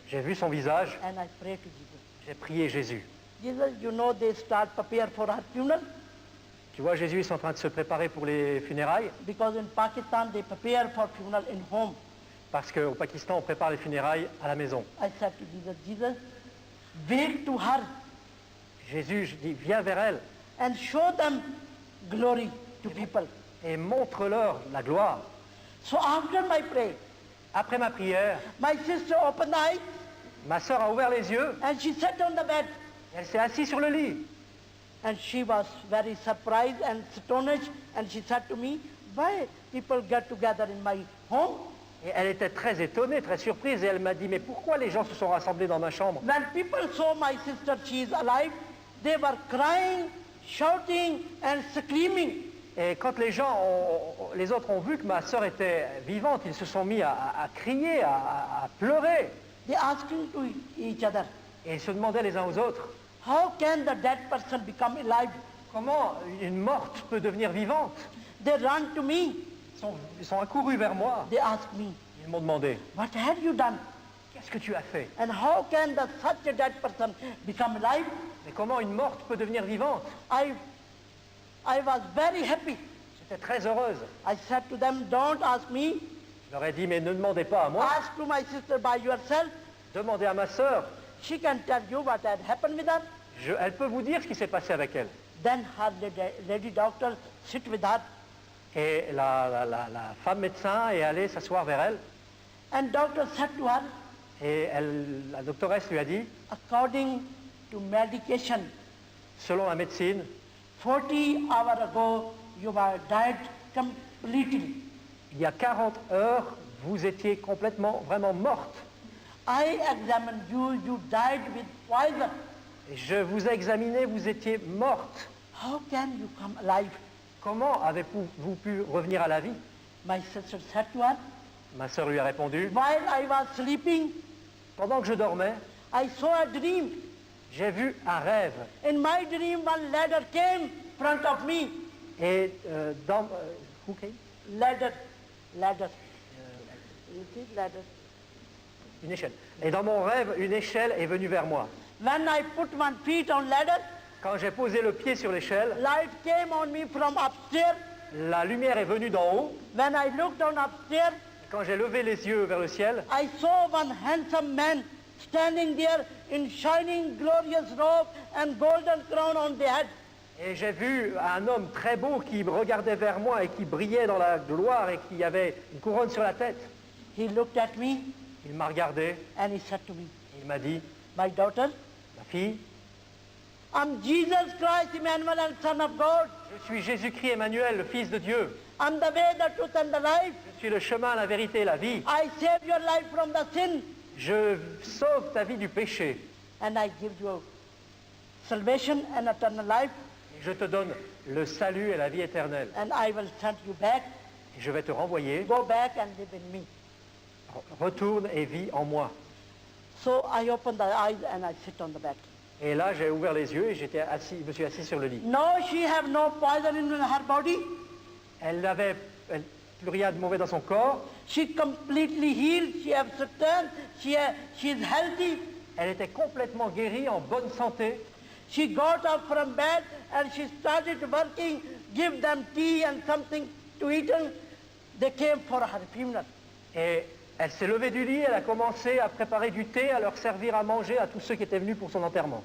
j'ai vu son visage, and I prayed to Jesus. j'ai prié Jésus. Jesus, you know they start prepare for her funeral Tu vois, Jésus est en train de se préparer pour les funérailles, because in Pakistan they prepare for funeral in home. parce qu'au Pakistan, on prépare les funérailles à la maison. I said to Jesus, Jesus, wait to her Jésus, je dis, viens vers elle and show them glory to people. et montre-leur la gloire. So after my prayer, Après ma prière, my sister opened the eyes ma sœur a ouvert les yeux and she sat on the bed. et elle s'est assise sur le lit. And she was very surprised and astonished, and she said to me, why people get together in my home? Et elle était très étonnée, très surprise, et elle m'a dit, mais pourquoi les gens se sont rassemblés dans ma chambre? When people saw my sister, she is alive, they were crying, shouting, and screaming. Et quand les autres ont vu que ma sœur était vivante, ils se sont mis à crier, à pleurer. They asking to each other, Et ils se demandaient les uns aux autres, how can the dead person become alive? comment une morte peut devenir vivante? They ran to me. Ils sont accourus vers moi. They asked me, Ils m'ont demandé, what have you done? qu'est-ce que tu as fait? And how can such a dead person become alive? Mais comment une morte peut devenir vivante? I was very happy. J'étais très heureuse. I said to them, don't ask me. Je leur ai dit, mais ne demandez pas à moi, Ask to my sister by yourself. demandez à ma sœur. She can tell you what had happened with her. Elle peut vous dire ce qui s'est passé avec elle. Then her lady doctor sit with her. Et la femme médecin est allée s'asseoir vers elle. And doctor said to her, Et la doctoresse lui a dit, according to medication, selon la médecine, 40 hours ago you were died completely. il y a 40 heures, vous étiez complètement, vraiment morte. I examined you, you died with poison. Et je vous ai examiné, vous étiez morte. How can you come alive? Comment avez-vous pu revenir à la vie? My sister said to her, Ma sœur lui a répondu, while I was sleeping, pendant que je dormais, I saw a dream. j'ai vu un rêve. In my dream, one ladder came in front of me. Et dans... who came? Ladder. You see, ladder. Une échelle. Et dans mon rêve, une échelle est venue vers moi. When I put one feet on ladder, Quand j'ai posé le pied sur l'échelle, light came on me from upstairs. la lumière est venue d'en haut. When I looked on upstairs, Quand j'ai levé les yeux vers le ciel, I saw one handsome man standing there in shining glorious robe and golden crown on the head. et j'ai vu un homme très beau qui regardait vers moi et qui brillait dans la gloire et qui avait une couronne sur la tête. He looked at me Il m'a regardé and he said to me, et il m'a dit, my daughter, ma fille, I'm Jesus Christ, Emmanuel, and Son of God. je suis Jésus-Christ Emmanuel, le Fils de Dieu. I'm the way, the truth, and the life. Je suis le chemin, la vérité et la vie. I save your life from the sin, Je sauve ta vie du péché. and I give you salvation and eternal life, Et je te donne le salut et la vie éternelle. and I will send you back. Et je vais te renvoyer. Go back and live in me. Retourne et vis en moi. So I open the eyes and I sit on the bed. Et là, j'ai ouvert les yeux et je me suis assis sur le lit. No, she have no poison in her body. Elle n'avait plus rien de mauvais dans son corps. She completely healed. She have strength. She is healthy. Elle était complètement guérie, en bonne santé. She got up from bed and she started working. Give them tea and something to eat. They came for her funeral. Et elle s'est levée du lit, elle a commencé à préparer du thé, à leur servir à manger à tous ceux qui étaient venus pour son enterrement.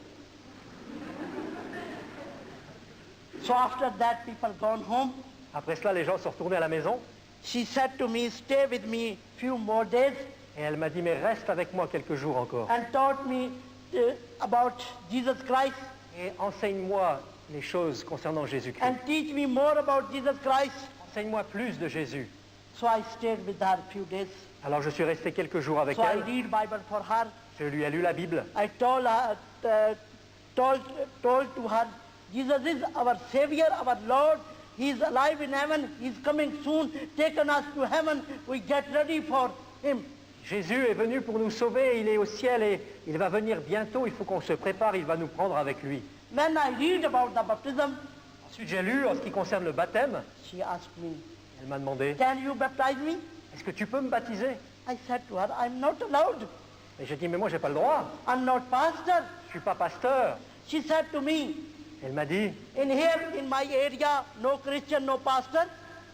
So after that, people gone home. Après cela, les gens sont retournés à la maison. She said to me, stay with me few more days, Et elle m'a dit, mais reste avec moi quelques jours encore. and taught me about Jesus Christ Et enseigne-moi les choses concernant Jésus-Christ. and teach me more about Jesus Christ. Enseigne-moi plus de Jésus. So I stayed with her few days. Alors je suis resté quelques jours avec So I elle. read Bible for her. Je lui ai lu la Bible. I told to her, Jesus is our Savior, our Lord. He is alive in heaven. He is coming soon, taking us to heaven. We get ready for him. Jésus est venu pour nous sauver, il est au ciel et il va venir bientôt, il faut qu'on se prépare, il va nous prendre avec lui. When I read about the baptism, Ensuite j'ai lu en ce qui concerne le baptême, she asked me, elle m'a demandé, can you baptize me? est-ce que tu peux me baptiser? I said to her, I'm not allowed. Et j'ai dit, mais moi j'ai pas le droit, I'm not pastor. je suis pas pasteur. She said to me, Elle m'a dit, in here, in my area, no Christian, no pastor.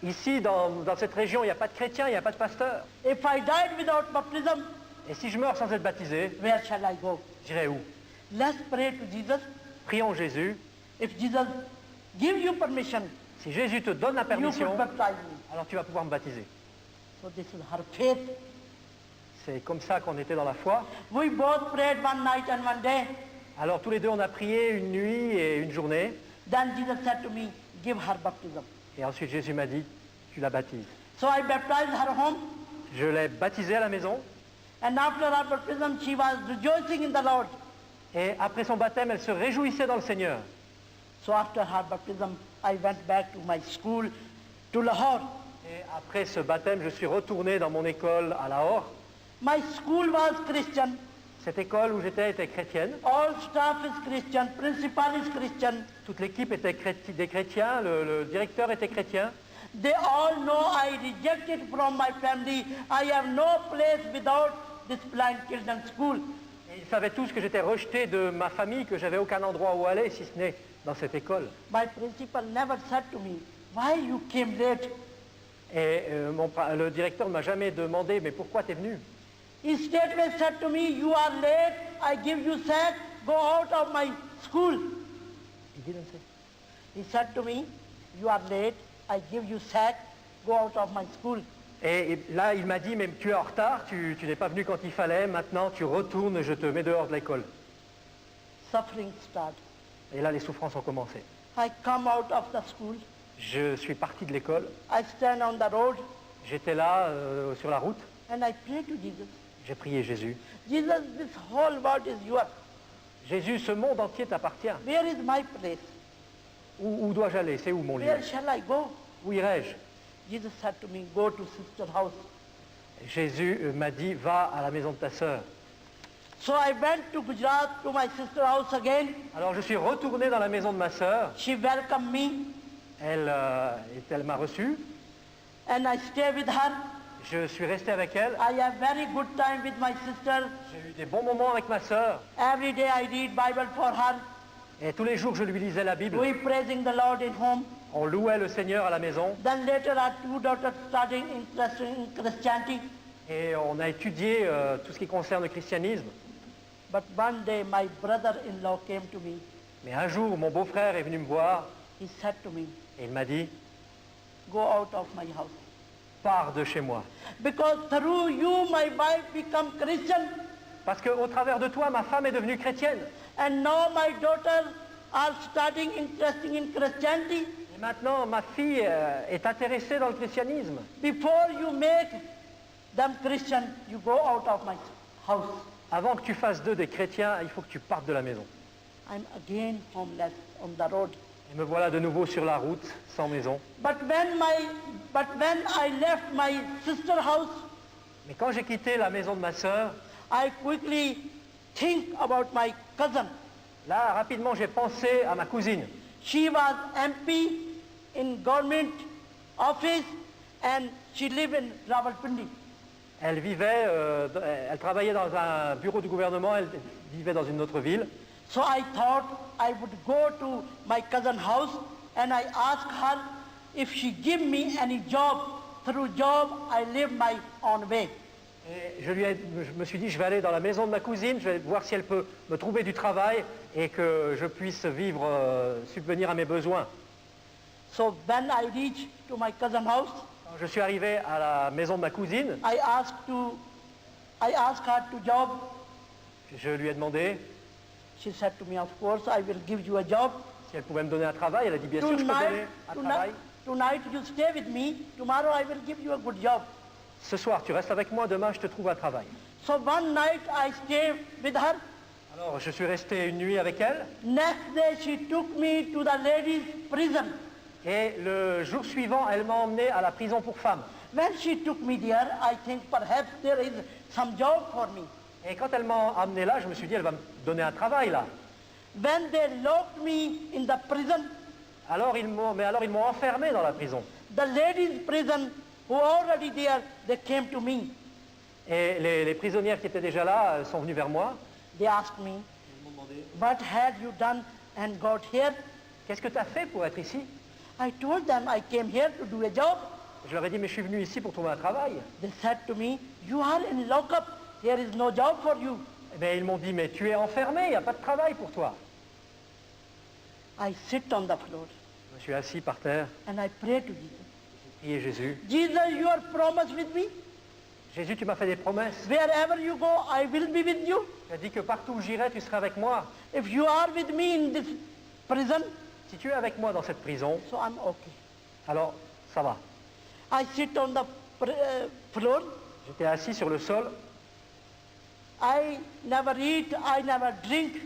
ici dans cette région il n'y a pas de chrétien, il n'y a pas de pasteur. If I died without baptism, Et si je meurs sans être baptisé, where shall I go? j'irai où? Let's pray to Jesus. Prions Jésus. If Jesus give you permission, Si Jésus te donne la you permission, could baptize me. alors tu vas pouvoir me baptiser. So this is her faith. C'est comme ça qu'on était dans la foi. We both prayed one night and one day. Alors tous les deux, on a prié une nuit et une journée. Then Jesus said to me, give her baptism. Et ensuite, Jésus m'a dit, tu la baptises. So I baptized her home. Je l'ai baptisée à la maison. And after her baptism, she was rejoicing in the Lord. Et après son baptême, elle se réjouissait dans le Seigneur. So after her baptism, I went back to my school to Lahore. Et après ce baptême, je suis retourné dans mon école à Lahore. My school was Christian. Cette école où j'étais était chrétienne. All staff is Christian. Principal is Christian. Toute l'équipe était des chrétiens. Le directeur était chrétien. They all know I rejected from my family. I have no place without this blind children's school. Et ils savaient tous que j'étais rejeté de ma famille, que j'avais aucun endroit où aller, si ce n'est dans cette école. My principal never said to me, why you came late? Et le directeur ne m'a jamais demandé, mais pourquoi tu es venu? He straightway said to me, you are late, I give you sack, go out of my school. Il didn't say. He said to me, you are late, I give you sack, go out of my school. Et là, il m'a dit, mais tu es en retard, tu n'es pas venu quand il fallait, maintenant tu retournes, je te mets dehors de l'école. Suffering start. Et là, les souffrances ont commencé. I come out of the school, Je suis parti de l'école, I stand on the road, j'étais là, sur la route, and I pray to Jesus. j'ai prié Jésus. Jesus, this whole world is yours. Jésus, ce monde entier t'appartient. Where is my place? Où dois-je aller? C'est où mon lieu? Where shall I go? Où irai-je? Jesus said to me, go to sister's house. Jésus m'a dit, va à la maison de ta sœur. So I went to Gujarat to my sister's house again. Alors je suis retourné dans la maison de ma sœur. She welcomed me Elle m'a reçu. and I stay with her. Je suis resté avec elle. I have very good time with my sister. J'ai eu des bons moments avec ma sœur. Every day I read Bible for her. Et tous les jours, je lui lisais la Bible. We praising the Lord in home. On louait le Seigneur à la maison. Then later our two daughters starting interested in Christianity. Et on a étudié tout ce qui concerne le christianisme. But one day my brother-in-law came to me. Mais un jour, mon beau-frère est venu me voir He said to me, et il m'a dit, go out of my house. pars de chez moi. Because through you my wife become Christian. Parce qu'au travers de toi, ma femme est devenue chrétienne. And now my daughters are starting interesting in Christianity. Et maintenant, ma fille est intéressée dans le christianisme. Before you make them Christian, you go out of my house. Avant que tu fasses d'eux des chrétiens, il faut que tu partes de la maison. I'm again homeless on the road. Et me voilà de nouveau sur la route, sans maison. But when I left my sister house, Mais quand j'ai quitté la maison de ma sœur, I quickly think about my cousin. là, rapidement, j'ai pensé à ma cousine. She was MP in government office and she lived in Rawalpindi. Elle vivait, elle travaillait dans un bureau du gouvernement, elle vivait dans une autre ville. So I thought I would go to my cousin's house and I asked her if she give me any job. Through job, I live my own way. Et je me suis dit, je vais aller dans la maison de ma cousine, je vais voir si elle peut me trouver du travail et que je puisse vivre, subvenir à mes besoins. So when I reached to my cousin's house, Quand je suis arrivé à la maison de ma cousine, I asked her to job. je lui ai demandé She said to me, of course, I will give you a job. si elle pouvait me donner un travail. Elle a dit, bien sûr, je peux donner un travail. Tonight you stay with me. Tomorrow I will give you a good job. Ce soir, tu restes avec moi, demain, je te trouve un travail. So one night I stayed with her. Alors, je suis resté une nuit avec elle. Next day she took me to the ladies' prison. Et le jour suivant, elle m'a emmené à la prison pour femmes. When she took me there, I think perhaps there is some job for me. Et quand elle m'a amené là, je me suis dit, elle va me donner un travail là. When they locked me in the prison, Alors ils m'ont enfermé dans la prison. the ladies' prison who already there, they came to me. Et les prisonnières qui étaient déjà là sont venues vers moi. They asked me, what had you done and got here? Qu'est-ce que tu as fait pour être ici? I told them I came here to do a job. Je leur ai dit, mais je suis venu ici pour trouver un travail. They said to me, you are in lockup. There is no job for you. Eh bien, ils m'ont dit, mais tu es enfermé, il n'y a pas de travail pour toi. I sit on the floor Je me suis assis par terre, and I pray to Jesus. j'ai prié Jésus. Jesus, you are promised with me. Jésus, tu m'as fait des promesses. Wherever you go, I will be with you. Tu as dit que partout où j'irai, tu seras avec moi. If you are with me in this prison, Si tu es avec moi dans cette prison, so I'm okay. alors ça va. I sit on the floor. J'étais assis sur le sol. I never eat, I never drink,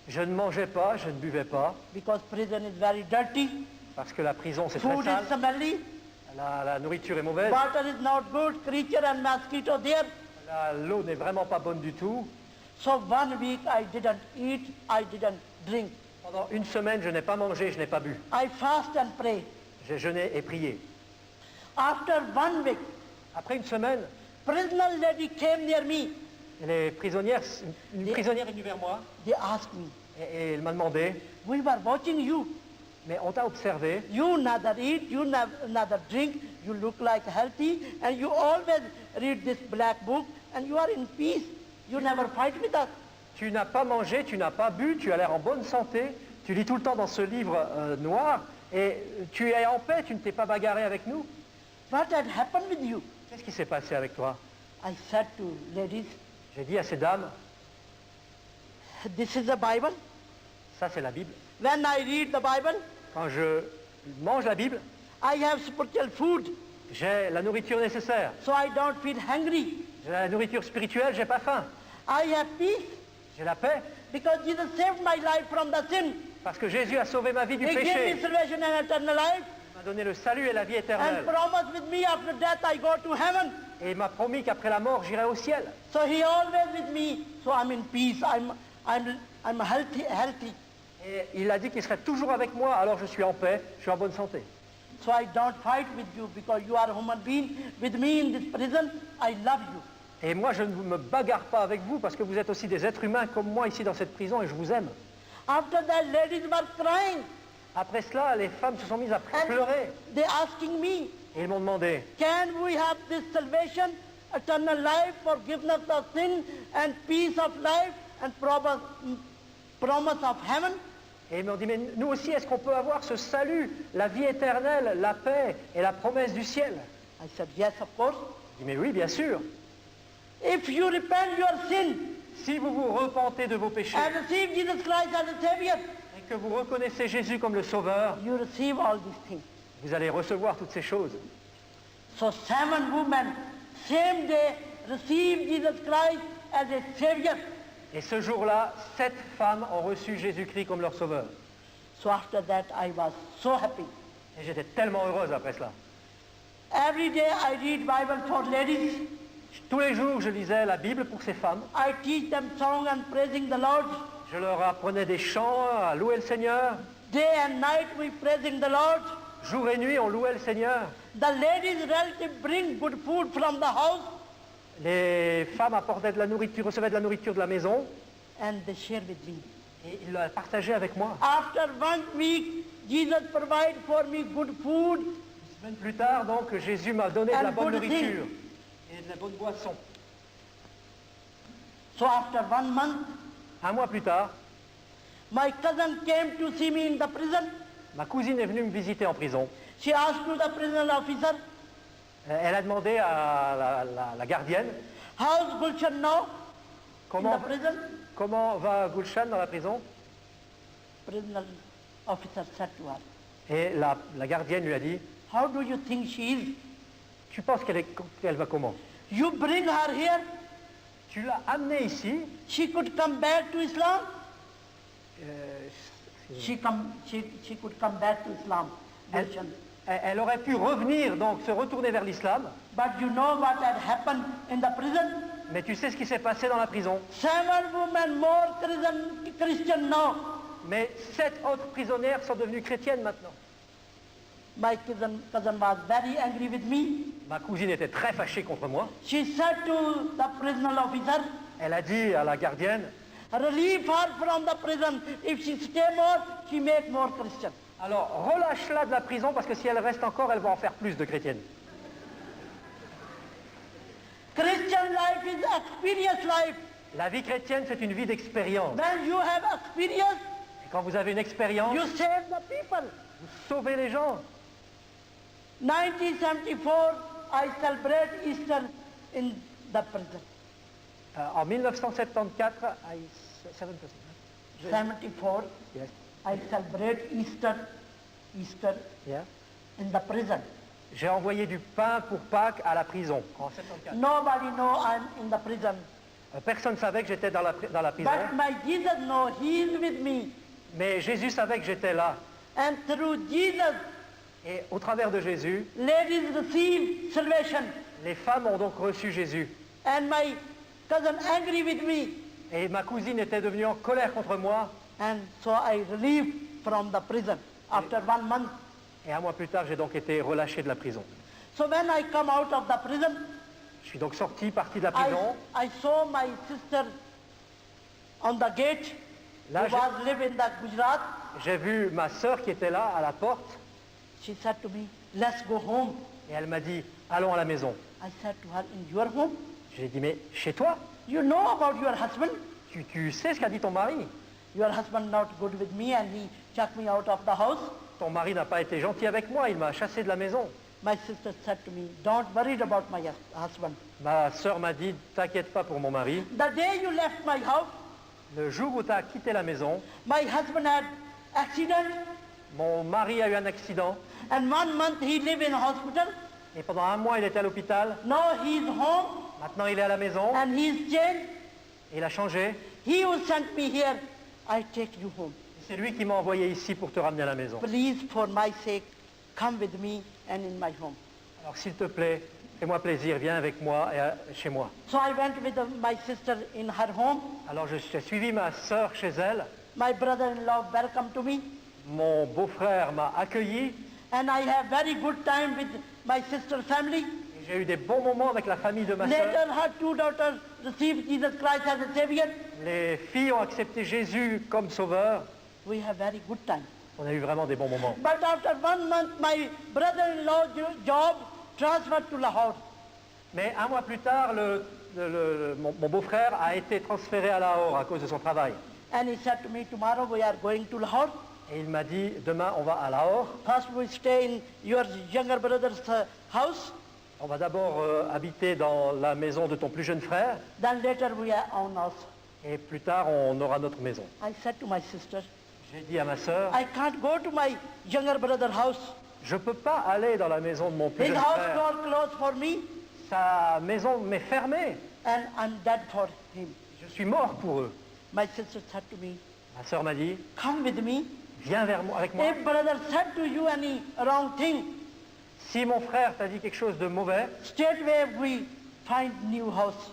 Je ne mangeais pas, je ne buvais pas, because prison is very dirty. parce que la prison, c'est très Food sale. is smelly. La nourriture est mauvaise. Water is not good. Creature and mosquito there. L'eau n'est vraiment pas bonne du tout. So 1 week I didn't eat, I didn't drink. Pendant une semaine, je n'ai pas mangé, je n'ai pas bu. I fast and pray. J'ai jeûné et prié. After 1 week, Après une semaine, prisoner lady came near me. les prisonnières, une prisonnière est venue vers moi They asked me, et elle m'a demandé, we were watching you. mais on t'a observé, You neither eat, you neither drink, you look like healthy, and you always read this black book, and you are in peace. You never fight with us. tu n'as pas mangé, tu n'as pas bu, tu as l'air en bonne santé, tu lis tout le temps dans ce livre noir et tu es en paix, tu ne t'es pas bagarré avec nous. What had happened with you? Qu'est-ce qui s'est passé avec toi? I said to ladies, J'ai dit à ces dames, this is the Bible. ça c'est la Bible. When I read the Bible, Quand je mange la Bible, I have spiritual food, j'ai la nourriture nécessaire. so I don't feel hungry. J'ai la nourriture spirituelle, j'ai pas faim. I have peace J'ai la paix because Jesus saved my life from the sin. parce que Jésus a sauvé ma vie du He gave me péché. salvation and eternal life, Il m'a donné le salut et la vie and éternelle. promised with me after death I go to heaven. Et il m'a promis qu'après la mort, j'irai au ciel. So he always with me. So I'm in peace. I'm healthy. Et il a dit qu'il serait toujours avec moi, alors je suis en paix, je suis en bonne santé. So I don't fight with you because you are a human being. With me in this prison, I love you. Et moi, je ne me bagarre pas avec vous parce que vous êtes aussi des êtres humains comme moi ici dans cette prison et je vous aime. After that, ladies were crying Après cela, les femmes se sont mises à and pleurer they asking me, et ils m'ont demandé, can we have this salvation, eternal life, forgiveness of sin, and peace of life, and promise of heaven? et ils m'ont dit, mais nous aussi, est-ce qu'on peut avoir ce salut, la vie éternelle, la paix et la promesse du ciel? I said, yes, of course. Je dis, mais oui, bien sûr. If you repent your sin Si vous vous repentez de vos péchés and receive Jesus Christ as a Savior, et que vous reconnaissez Jésus comme le Sauveur, you receive all these things. vous allez recevoir toutes ces choses. So 7 women, same day, received Jesus Christ as a Savior. Et ce jour-là, 7 femmes ont reçu Jésus-Christ comme leur Sauveur. So after that, I was so happy. Et j'étais tellement heureuse après cela. Every day I read Bible for ladies. Tous les jours, je lisais la Bible pour ces femmes. I teach them song and praising the Lord. Je leur apprenais des chants, à louer le Seigneur. Day and night we praising the Lord. Jour et nuit, on louait le Seigneur. The ladies' relatives bring good food from the house Les femmes apportaient de la nourriture, recevaient de la nourriture de la maison and they share with me. et ils la partageaient avec moi. After 1 week, Jesus provide for me good food. Une semaine plus tard, donc, Jésus m'a donné de la And bonne good nourriture et de la bonne boisson. So after 1 month, Un mois plus tard, my cousin came to see me in the prison. ma cousine est venue me visiter en prison. She asked to the prison officer, Elle a demandé à la gardienne how's Gulshan now in comment, the prison? comment va Gulshan dans la prison. Prison officer said to her, Et la gardienne lui a dit, how do you think she is? tu penses qu'elle va comment? You bring her here, Tu l'as amenée ici, she could come back to Islam. euh, She could come back to Islam. elle, Gulshan. elle aurait pu revenir, donc se retourner vers l'islam, But you know what had happened in the prison? mais tu sais ce qui s'est passé dans la prison. 7 women more Christian now. Mais 7 autres prisonnières sont devenues chrétiennes maintenant. My cousin was very angry with me. Ma cousine était très fâchée contre moi. She said to the prison officer, Elle a dit à la gardienne, relieve her from the prison. If she stay more, she make more Christian. alors relâche-la de la prison parce que si elle reste encore, elle va en faire plus de chrétiennes. Christian life is experience life. La vie chrétienne, c'est une vie d'expérience. When you have experience, Et quand vous avez une expérience, you save the people. vous sauvez les gens. 1974, I celebrate Easter in the prison. En 1974, 74, Yes. I celebrate Easter Yeah. in the prison. J'ai envoyé du pain pour Pâques à la prison en 74. Nobody know I'm in the prison. Personne ne savait que j'étais dans la prison, But my Jesus know He is with me. mais Jésus savait que j'étais là. And through Jesus, Et au travers de Jésus, ladies receive salvation. les femmes ont donc reçu Jésus. And my cousin angry with me. Et ma cousine était devenue en colère contre moi. And so I relieved from the prison after 1 month. Et un mois plus tard, j'ai donc été relâché de la prison. So when I come out of the prison, Je suis donc parti de la prison. I saw my sister on the gate Là, who was live in the Gujarat. J'ai vu ma sœur qui était là à la porte She said to me, let's go home. et elle m'a dit, allons à la maison. I said to her, in your home? J'ai dit, mais chez toi, You know about your husband? tu sais ce qu'a dit ton mari. Your husband not good with me and he chucked me out of the house. Ton mari n'a pas été gentil avec moi, il m'a chassé de la maison. My sister said to me, don't worry about my husband. Ma sœur m'a dit, t'inquiète pas pour mon mari. The day you left my house, Le jour où tu as quitté la maison, my husband had accident mon mari a eu un accident and 1 month he lived in hospital. et pendant un mois il était à l'hôpital. Now he is home Maintenant il est à la maison and he is changed. et il a changé. He who sent me here, I take you home. C'est lui qui m'a envoyé ici pour te ramener à la maison. Please, for my sake, come with me and in my home. Alors s'il te plaît, fais-moi plaisir, viens avec moi et chez moi. So I went with my sister in her home. Alors j'ai suivi ma sœur chez elle. My brother-in-law welcomed to me. Mon beau-frère m'a accueilli. And I have very good time with my sister's family. Et j'ai eu des bons moments avec la famille de ma sœur. Later, her 2 daughters received Jesus Christ as a Savior. Les filles ont accepté Jésus comme sauveur. We have very good time. On a eu vraiment des bons moments. But after 1 month, my brother-in-law job transferred to Lahore. Mais un mois plus tard, mon beau-frère a été transféré à Lahore à cause de son travail. And he said to me, tomorrow we are going to Lahore. Et il m'a dit, demain on va à Lahore. First we stay in your younger brother's house. On va d'abord habiter dans la maison de ton plus jeune frère. Then later we are on us. Et plus tard, on aura notre maison. I said to my sister, J'ai dit à ma sœur, I can't go to my younger brother's house. je ne peux pas aller dans la maison de mon plus His jeune house frère. door closed for me Sa maison m'est fermée. and I'm dead for him. Je suis mort pour eux. My sister said to me, Ma sœur m'a dit, come with me. viens vers moi, avec moi. If brother said to you any wrong thing, Si mon frère t'a dit quelque chose de mauvais, straightway we find new house.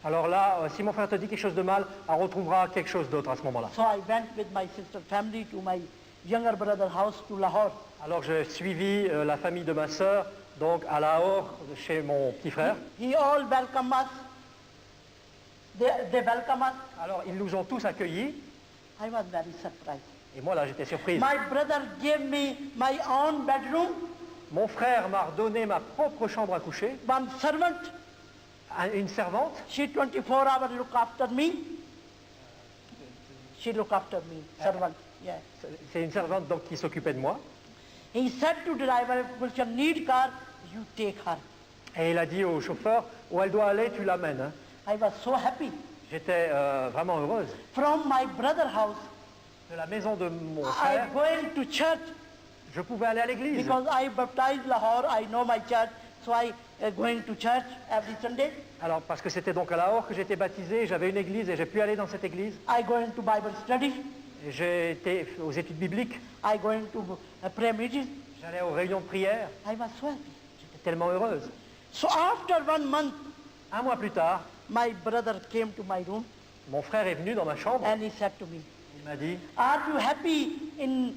alors là, si mon frère te dit quelque chose de mal, on retrouvera quelque chose d'autre à ce moment-là. So I went with my sister family to my younger brother's house to Lahore. Alors j'ai suivi la famille de ma sœur, donc à Lahore, chez mon petit frère. He all welcome us. They welcome us. Alors ils nous ont tous accueillis, I was very surprised. et moi là j'étais surprise. My brother gave me my own bedroom, Mon frère m'a redonné ma propre chambre à coucher, one servant. une servante. She 24 hours look after me. She look after me, servant. Yeah. C'est une servante donc qui s'occupait de moi. He said to driver, if you need car, you take her. Et il a dit au chauffeur, où elle doit aller, tu l'amènes. Hein. I was so happy. J'étais vraiment heureuse. From my brother's house, De la maison de mon I frère, going to church je pouvais aller à l'église. because I baptized Lahore. I know my church, so I going to church every Sunday. Alors parce que c'était donc à Lahore que j'étais baptisé, j'avais une église et j'ai pu aller dans cette église. I going to Bible study. Et j'ai été aux études bibliques, I going to prayer meeting. j'allais aux réunions de prière. I was so happy. J'étais tellement heureuse. So after 1 month, Un mois plus tard, my brother came to my room mon frère est venu dans ma chambre. and he said to me, Il m'a dit, are you happy in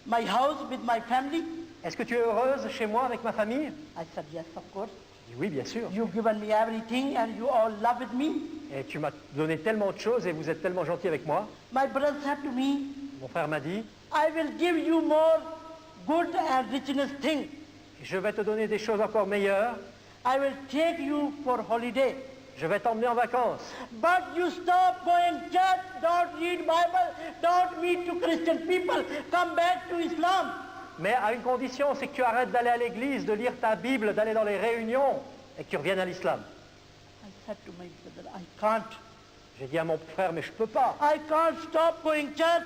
my house with my family? est-ce que tu es heureuse chez moi avec ma famille? I said, yes, of course. J'ai dit, oui, bien sûr. You've given me everything and you all love with me. Et tu m'as donné tellement de choses et vous êtes tellement gentil avec moi. My brother said to me, Mon frère m'a dit, I will give you more good and richness thing. je vais te donner des choses encore meilleures. I will take you for holiday. Je vais t'emmener en vacances. But you stop going church, don't read Bible, don't meet to Christian people, come back to Islam. Mais à une condition, c'est que tu arrêtes d'aller à l'église, de lire ta Bible, d'aller dans les réunions et que tu reviennes à l'islam. I said to my brother, I can't. J'ai dit à mon frère, mais je ne peux pas. I can't stop going church.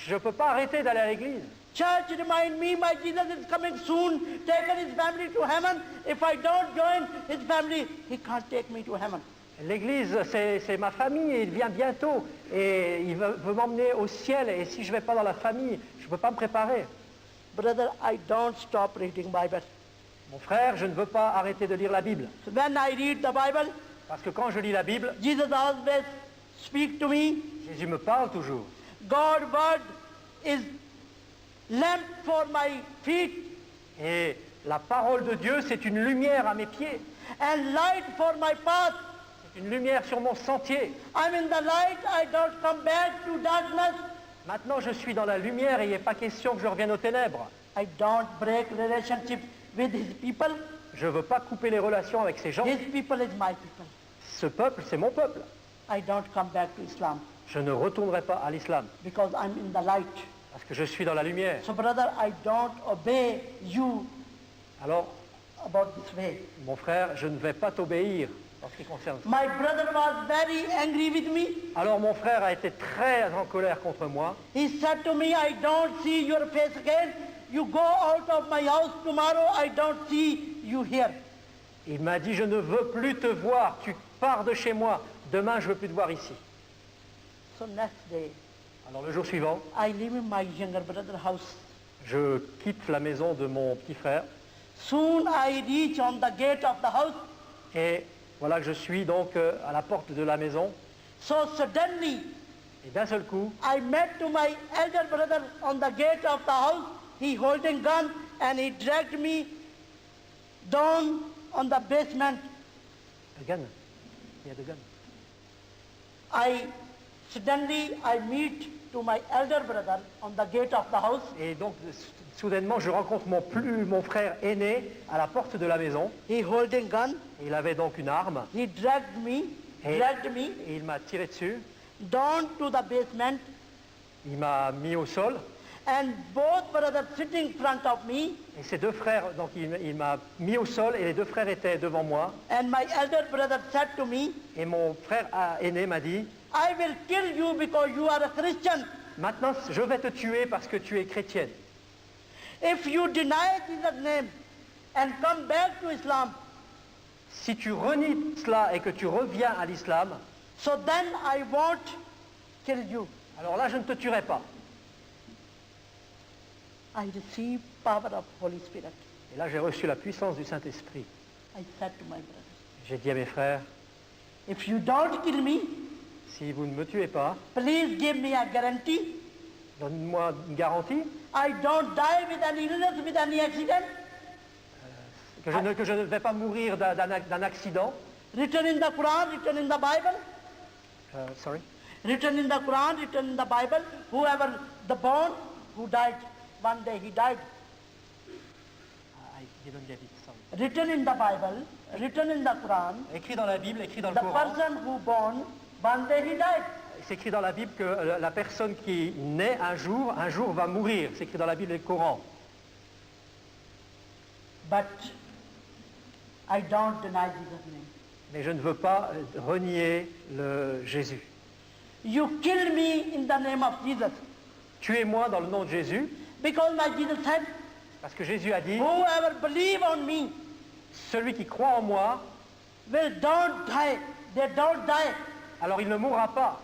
Je ne peux pas arrêter d'aller à l'église. Church remind me my Jesus is coming soon, taking his family to heaven. If I don't join his family, he can't take me to heaven. L'église, c'est ma famille et il vient bientôt. Et il veut m'emmener au ciel. Et si je ne vais pas dans la famille, je ne peux pas me préparer. Brother, I don't stop reading Bible. Mon frère, je ne veux pas arrêter de lire la Bible. So when I read the Bible, Parce que quand je lis la Bible, Jesus always speak to me. Jésus me parle toujours. God's word is lamp for my feet Et la parole de Dieu, c'est une lumière à mes pieds. and light for my path. C'est une lumière sur mon sentier. I'm in the light, I don't come back to darkness. Maintenant, je suis dans la lumière et il n'est pas question que je revienne aux ténèbres. I don't break relationship with his people. Je ne veux pas couper les relations avec ces gens. His people is my people. Ce peuple, c'est mon peuple. I don't come back to Islam Je ne retournerai pas à l'islam because I'm in the light. parce que je suis dans la lumière. So brother, I don't obey you Alors, about this way. mon frère, je ne vais pas t'obéir en ce qui concerne ça. My brother was very angry with me. Alors mon frère a été très en colère contre moi. He said to me, I don't see your face again. You go out of my house tomorrow, I don't see you here. Il m'a dit, je ne veux plus te voir, tu pars de chez moi. Demain, je ne veux plus te voir ici. So next day, Alors le jour suivant, I live in my younger brother's house. je quitte la maison de mon petit frère. Soon I reach on the gate of the house. Et voilà que je suis donc à la porte de la maison. So suddenly, Et d'un seul coup, I met to my elder brother on the gate of the house. He holding gun and he dragged me down on the basement. the gun. Il y a the gun. Suddenly I meet to my elder brother on the gate of the house. Et donc, soudainement, je rencontre mon frère aîné à la porte de la maison. He holding gun. Il avait donc une arme He dragged me et il m'a tiré dessus. down to the basement, Il m'a mis au sol. and both brothers sitting in front of me, Et ses deux frères, donc il m'a mis au sol et les deux frères étaient devant moi. and my elder brother said to me, Et mon frère aîné m'a dit, I will kill you because you are a Christian. maintenant je vais te tuer parce que tu es chrétienne. If you deny Jesus' name and come back to Islam, Si tu renies cela et que tu reviens à l'islam, so then I won't kill you. alors là je ne te tuerai pas. I receive power of Holy Spirit. Et là j'ai reçu la puissance du Saint-Esprit. I said to my brother, J'ai dit à mes frères, if you don't kill me, si vous ne me tuez pas, please give me a guarantee. donne-moi une garantie I don't die with any illness, with any accident. que je ne vais pas mourir d'un accident. Written in the Quran, written in the Bible. Sorry. Written in the Quran, written in the Bible. Whoever the born, who died, one day he died. I didn't get it, sorry. Written in the Bible, written in the Quran, Écrit dans la Bible, écrit dans le the Coran. person who born, one day he died. C'est écrit dans la Bible que la personne qui naît un jour va mourir. C'est écrit dans la Bible et le Coran. But I don't deny Jesus' name. Mais je ne veux pas renier le Jésus. You kill me in the name of Jesus. Tuez-moi dans le nom de Jésus, Because my Jesus said, parce que Jésus a dit, whoever believe on me celui qui croit en moi, will don't die. They don't die. alors il ne mourra pas.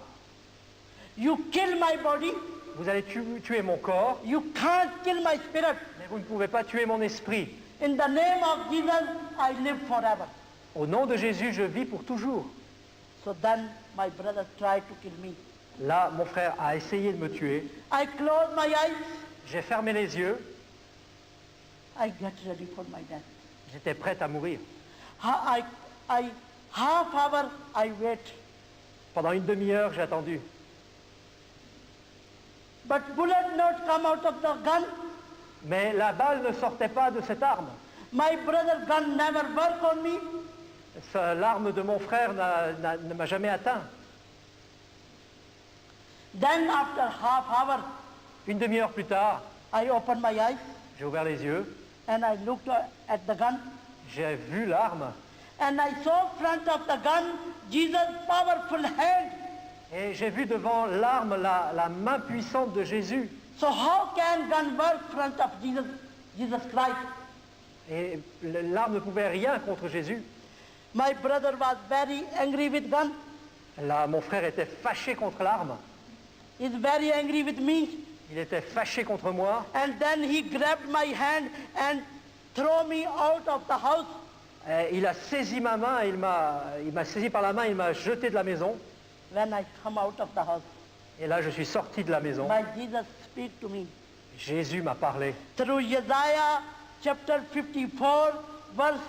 You kill my body, Vous allez tuer mon corps, you can't kill my spirit. mais vous ne pouvez pas tuer mon esprit. In the name of Jesus, I live forever. Au nom de Jésus, je vis pour toujours. So then my brother tried to kill me. Là, mon frère a essayé de me tuer. I closed my eyes. J'ai fermé les yeux. I get ready for my death. J'étais prête à mourir. Half hour I wait. Pendant une demi-heure, j'ai attendu. But bullet not come out of the gun. Mais la balle ne sortait pas de cette arme. My brother's gun never work on me. L'arme de mon frère ne m'a jamais atteint. Then after half hour, Une demi-heure plus tard, I opened my eyes j'ai ouvert les yeux, and I looked at the gun, j'ai vu l'arme And I saw front of the gun Jesus' powerful hand. Et j'ai vu devant l'arme la main puissante de Jésus. So how can gun work front of Jesus Christ? Et l'arme ne pouvait rien contre Jésus. My brother was very angry with gun. Là, mon frère était fâché contre l'arme. He's very angry with me. Il était fâché contre moi. And then he grabbed my hand and threw me out of the house. Et il a saisi ma main, il m'a saisi par la main, il m'a jeté de la maison. When I come out of the house, Et là, je suis sorti de la maison. my Jesus speak to me. Jésus m'a parlé. Through Isaiah chapter 54, verse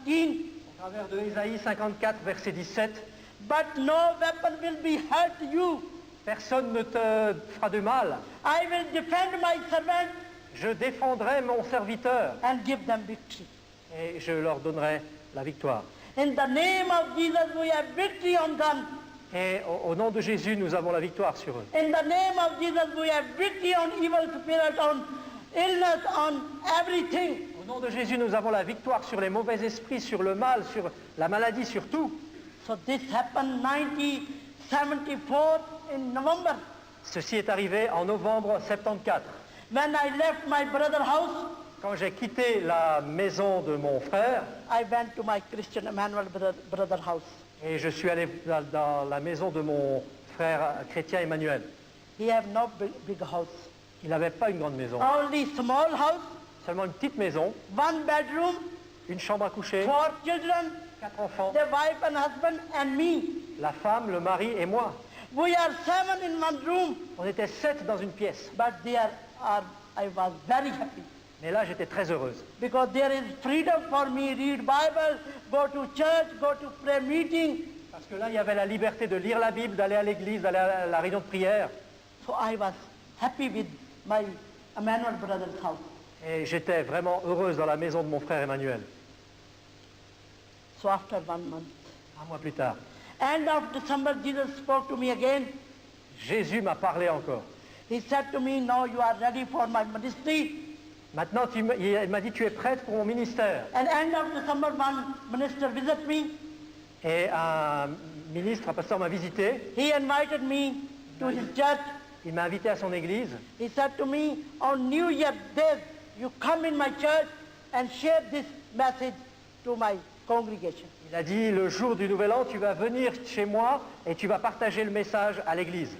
17. Au travers de Ésaïe 54, verset 17. But no weapon will be hurt you. Personne ne te fera de mal. I will defend my servant Je défendrai mon serviteur and give them victory. et je leur donnerai la victoire. In the name of Jesus, we have victory on gun. Et au nom de Jésus, nous avons la victoire sur eux. In the name of Jesus, we have victory on evil spirit, on illness, on everything. Au nom de Jésus, nous avons la victoire sur les mauvais esprits, sur le mal, sur la maladie, sur tout. So this happened 1974 in November. Ceci est arrivé en novembre 74. When I left my brother's house, Quand j'ai quitté la maison de mon frère I went to my Christian Emmanuel brother house. et je suis allé dans la maison de mon frère chrétien Emmanuel. He have no big house. Il n'avait pas une grande maison, Only small house, seulement une petite maison, one bedroom, une chambre à coucher, 4 children, 4 enfants, the wife and husband and me. la femme, le mari et moi. We are 7 in one room, On était 7 dans une pièce. but I was very happy Mais là, j'étais très heureuse. because there is freedom for me, read Bible, go to church, go to prayer meeting. Parce que là, il y avait la liberté de lire la Bible, d'aller à l'église, d'aller à la réunion de prière. So I was happy with my Emmanuel brother's house. Et j'étais vraiment heureuse dans la maison de mon frère Emmanuel. So after 1 month, Un mois plus tard, end of December, Jesus spoke to me again. Jésus m'a parlé encore. He said to me, now you are ready for my ministry. Maintenant, il m'a dit, tu es prête pour mon ministère. And end of December, one minister visited me. Et un ministre, un pasteur m'a visité. He invited me to his church. Il m'a invité à son église. He said to me, on New Year Day, you come in my church and share this message to my congregation. Il a dit, le jour du Nouvel An, tu vas venir chez moi et tu vas partager le message à l'église.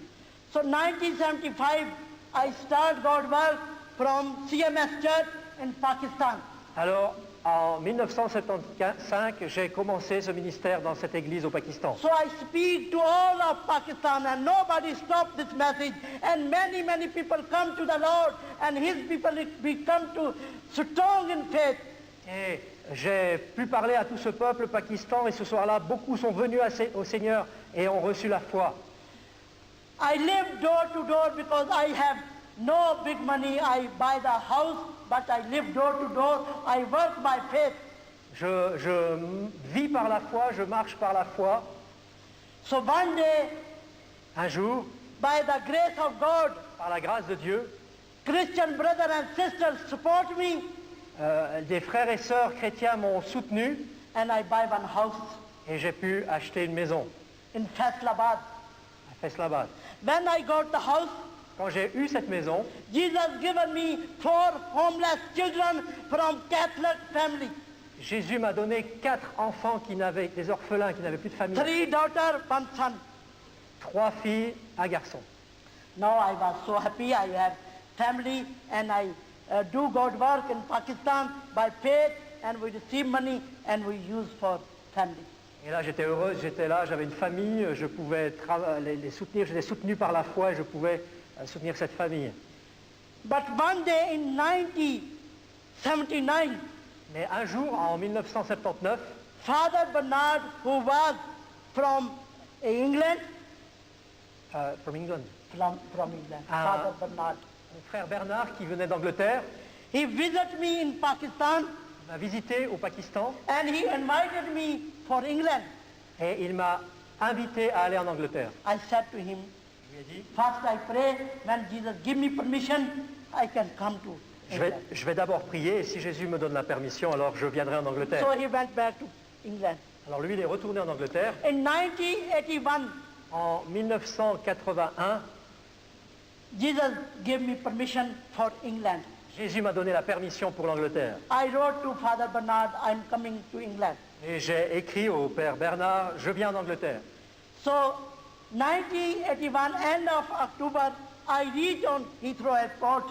So 1975, I start God work from CMS Church in Pakistan. Alors, en 1975, j'ai commencé ce ministère dans cette église au Pakistan. So I speak to all of Pakistan and nobody stopped this message. And many people come to the Lord and his people become to strong in faith. Et j'ai pu parler à tout ce peuple Pakistan et ce soir-là, beaucoup sont venus au Seigneur et ont reçu la foi. I live door to door because I have no big money. I buy the house, but I live door to door. I work by faith. Je vis par la foi, je marche par la foi. So one day, Un jour, by the grace of God, par la grâce de Dieu, Christian brothers and sisters support me, des frères et sœurs chrétiens m'ont soutenu and I buy one house et j'ai pu acheter une maison in Faisalabad. à Faisalabad. When I got the house, Quand j'ai eu cette maison, Jesus given me 4 homeless children from Catholic family. Jésus m'a donné 4 enfants des orphelins qui n'avaient plus de famille. 3 daughters, 1 son. 3 filles, un garçon. Now I was so happy. I have family and I do God work in Pakistan by faith and we receive money and we use for family. Et là, j'étais heureuse, j'étais là, j'avais une famille, je pouvais les soutenir, j'étais soutenu par la foi et je pouvais soutenir cette famille. But one day in 1979, Mais un jour, en 1979, Father Bernard, who was from England, from England, from England, Ah. Father Bernard, mon frère Bernard, qui venait d'Angleterre, he visited me in Pakistan m'a visité au Pakistan and he invited me for England. et il m'a invité à aller en Angleterre. I said to him, Je lui ai dit, first I pray, when Jesus give me permission, I can come to je England. vais d'abord prier et si Jésus me donne la permission, alors je viendrai en Angleterre. So he went back to England. Alors lui, il est retourné en Angleterre. In 1981, En 1981, Jesus gave me permission for England. Jésus m'a donné la permission pour l'Angleterre. I wrote to Father Bernard, I'm coming to England. Et j'ai écrit au Père Bernard, je viens en Angleterre. So, 1981, end of October, I reached on Heathrow Airport.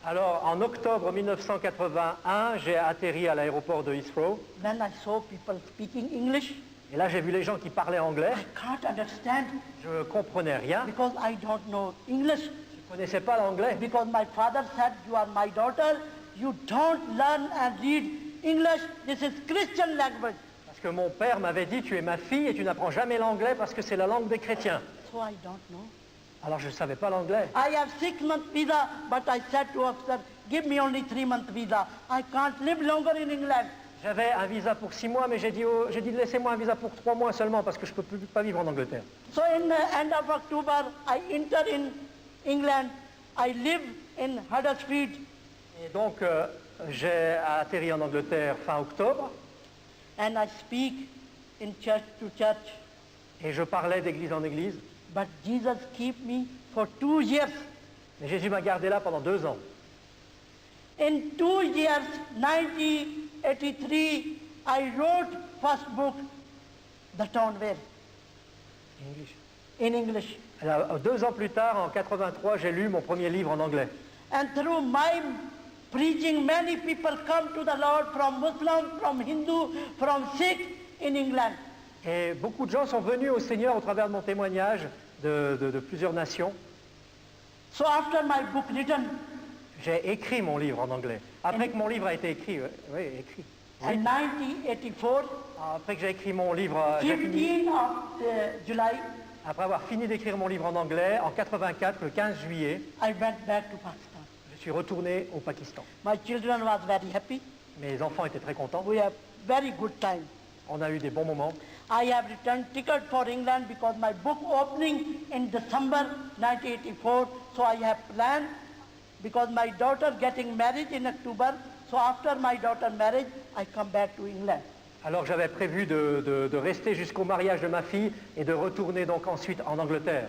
Alors, en octobre 1981, j'ai atterri à l'aéroport de Heathrow. Then I saw people speaking English. Et là, j'ai vu les gens qui parlaient anglais. I can't understand Je ne comprenais rien. because I don't know English. Je ne connaissais pas l'anglais. Because my father said, you are my daughter, you don't learn and read English, this is Christian language. Parce que mon père m'avait dit, tu es ma fille et tu n'apprends jamais l'anglais parce que c'est la langue des chrétiens. So I don't know. Alors, je ne savais pas l'anglais. I have 6-month visa, but I said to officer, give me only 3-month visa. I can't live longer in England. J'avais un visa pour 6 mois, mais j'ai dit, laissez-moi un visa pour 3 mois seulement parce que je ne peux pas vivre en Angleterre. So in the end of October, I enter in England. I live in Huddersfield. Et donc, j'ai atterri en Angleterre fin octobre And I speak in church to church. et je parlais d'église en église. But Jesus kept me for 2 years. Mais Jésus m'a gardé là pendant 2 ans. In 2 years, 1983, I wrote first book, The Town Where, in English. Alors, 2 ans plus tard, en 83, j'ai lu mon premier livre en anglais. And through my preaching, many people come to the Lord from Muslim, from Hindu, from Sikh in England. Et beaucoup de gens sont venus au Seigneur au travers de mon témoignage de plusieurs nations. So after my book written, J'ai écrit mon livre en anglais. Après que mon livre a été écrit, oui, écrit. in 1984, Après que j'ai écrit mon livre, j'ai fini- 15 of July, après avoir fini d'écrire mon livre en anglais, en 84, le 15 juillet, I went back to Pakistan. je suis retourné au Pakistan. My children was very happy. Mes enfants étaient très contents. We have very good time. On a eu des bons moments. I have returned ticket for England because my book opening in December 1984. So I have planned because my daughter getting married in October. So after my daughter marriage, I come back to England. Alors j'avais prévu de rester jusqu'au mariage de ma fille et de retourner donc ensuite en Angleterre.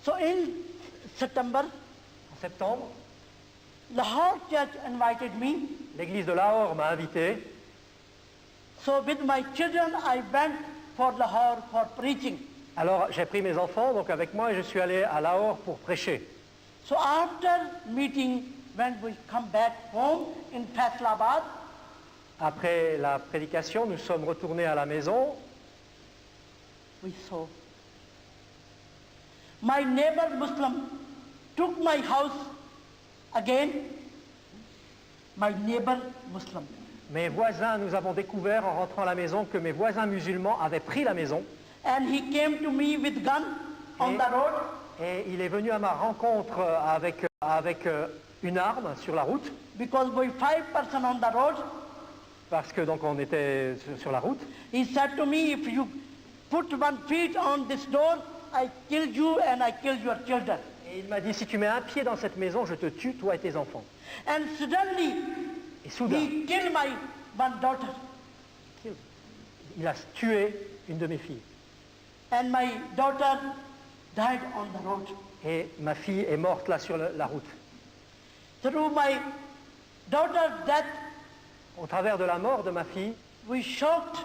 So in September, En septembre, Lahore Church invited me. l'église de Lahore m'a invité. So with my children, I went for Lahore for preaching. Alors j'ai pris mes enfants donc avec moi et je suis allé à Lahore pour prêcher. So after meeting, when we come back home in Faisalabad, Après la prédication, nous sommes retournés à la maison. we saw my neighbor Muslim took my house again. My neighbor Muslim. Mes voisins, nous avons découvert en rentrant à la maison que mes voisins musulmans avaient pris la maison And he came to me with gun on the road. et il est venu à ma rencontre avec une arme sur la route Because we 5 persons on the road. parce que donc on était sur la route. He said to me, if you put 1 foot on this door, I kill you and I kill your children. Et il m'a dit, si tu mets un pied dans cette maison, je te tue, toi et tes enfants. And suddenly, Et soudain, he killed my 1 daughter. il a tué une de mes filles. And my daughter died on the road. Et ma fille est morte là sur la route. Through my daughter's death, Au travers de la mort de ma fille, we shocked,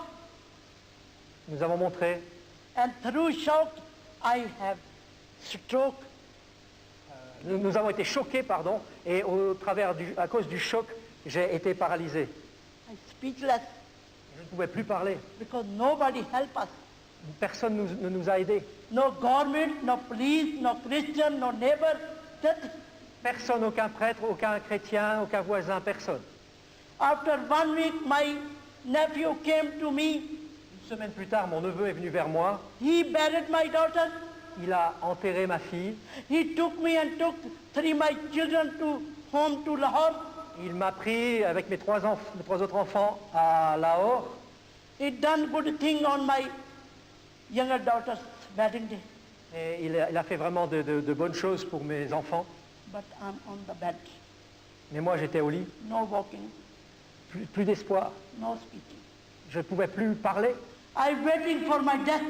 nous avons montré, and through shock, I have stroke. nous avons été choqués, pardon, et à cause du choc, j'ai été paralysé. I'm speechless Je ne pouvais plus parler. because nobody helped us. Personne ne nous a aidés. No government, no police, no Christian, no neighbor, nothing. Personne, aucun prêtre, aucun chrétien, aucun voisin, personne. After 1 week, my nephew came to me. Une semaine plus tard, mon neveu est venu vers moi. He buried my daughter. Il a enterré ma fille. He took me and took 3 my children to home to Lahore. Il m'a pris avec mes 3 autres enfants à Lahore. He done good thing on my younger daughter's wedding day. Et il a fait vraiment de bonnes choses pour mes enfants. But I'm on the bed, Mais moi, j'étais au lit. no walking. plus d'espoir. No speaking. Je ne pouvais plus parler. I'm waiting for my death.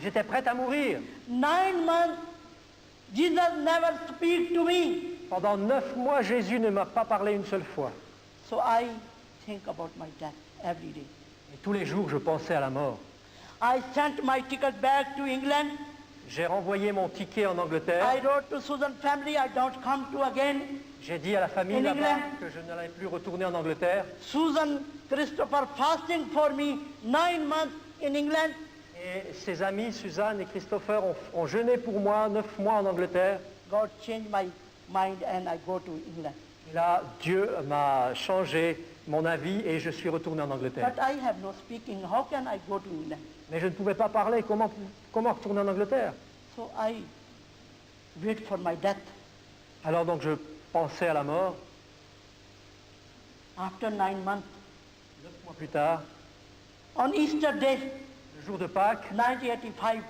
J'étais prête à mourir. 9 months, Jesus never speak to me. Pendant 9 mois, Jésus ne m'a pas parlé une seule fois. So I think about my death every day. Et tous les jours, je pensais à la mort. I sent my ticket back to England. J'ai renvoyé mon ticket en Angleterre. I wrote to Susan family, I don't come to again. J'ai dit à la famille In là-bas England. que je n'allais plus retourner en Angleterre. Susan Christopher fasting for me 9 months in England. Et ses amis, Suzanne et Christopher, ont jeûné pour moi 9 mois en Angleterre. God changed my mind and I go to England. Et là, Dieu m'a changé mon avis et je suis retourné en Angleterre. But I have no speaking. How can I go to England? Mais je ne pouvais pas parler. Comment retourner en Angleterre? So I wait for my death. Alors donc je pensais à la mort. After 9 months, 9 mois plus tard, on Easter Day, le jour de Pâques, 1985,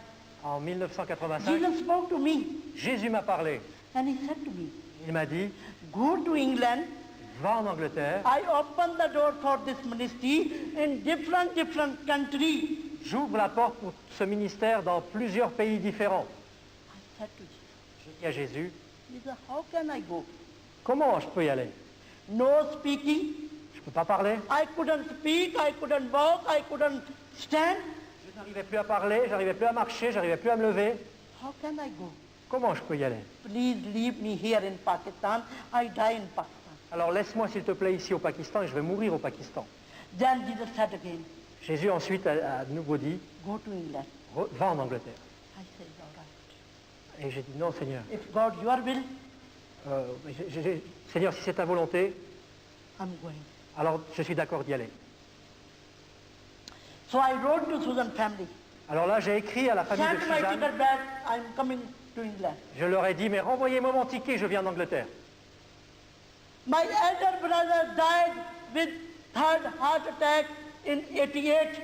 en 1985, Jesus spoke to me Jésus m'a parlé. and he said to me, Il m'a dit, go to England. va en Angleterre, I opened the door for this ministry in different countries. j'ouvre la porte pour ce ministère dans plusieurs pays différents. I said to Jesus, J'ai dit à Jésus, Jesus, how can I go? comment je peux y aller? No speaking. Je ne peux pas parler. I couldn't speak, I couldn't walk, I couldn't stand. Je n'arrivais plus à parler, j'arrivais plus à marcher, j'arrivais plus à me lever. How can I go? Comment je peux y aller? Please leave me here in Pakistan. I die in Pakistan. Alors laisse-moi s'il te plaît ici au Pakistan et je vais mourir au Pakistan. Then Jesus said again, Jésus ensuite a de nouveau dit, go to England. va en Angleterre. I said, all right. Et j'ai dit, non Seigneur. If God, your will, Seigneur, si c'est ta volonté, I'm going. alors je suis d'accord d'y aller. So I wrote to Susan family. Alors là, j'ai écrit à la famille de Send my Suzanne. ticket back. I'm coming to England. Je leur ai dit, mais renvoyez-moi mon ticket, je viens en Angleterre. My elder brother died with third heart attack in 88.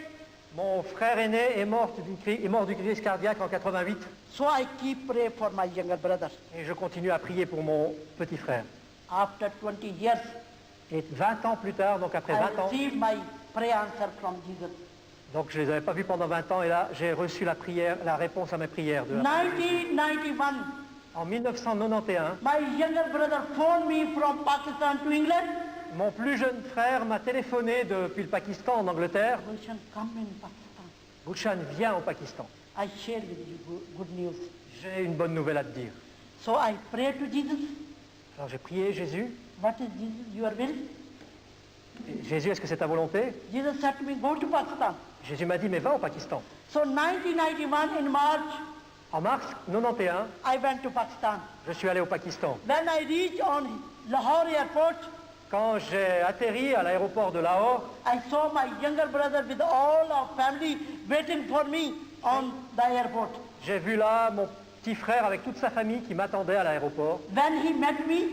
Mon frère aîné est mort d'une crise cardiaque en 88. So I keep pray for my younger brother. Et je continue à prier pour mon petit frère. After 20 years, Et 20 ans plus tard, donc après I 20 ans, received my prayer answer from Jesus. donc je ne les avais pas vus pendant 20 ans, et là, j'ai reçu la prière, la réponse à mes prières. 1991, En 1991, my younger brother phoned me from Pakistan to England. mon plus jeune frère m'a téléphoné depuis le Pakistan en Angleterre. Gulshan, come in Pakistan. Gulshan, viens au Pakistan. I share with you good news. J'ai une bonne nouvelle à te dire. So I prayed to Jesus. Alors j'ai prié Jésus. What is Jesus, your will? Jésus, est-ce que c'est ta volonté? Jesus said to me, go to Pakistan. Jésus m'a dit, mais va au Pakistan. So 1991 in March, En mars 91, I went to Pakistan. je suis allé au Pakistan. When I reached on Lahore airport, Quand j'ai atterri à l'aéroport de Lahore, I saw my younger brother with all our family waiting for me on the airport. j'ai vu là mon petit frère avec toute sa famille qui m'attendait à l'aéroport. When he met me,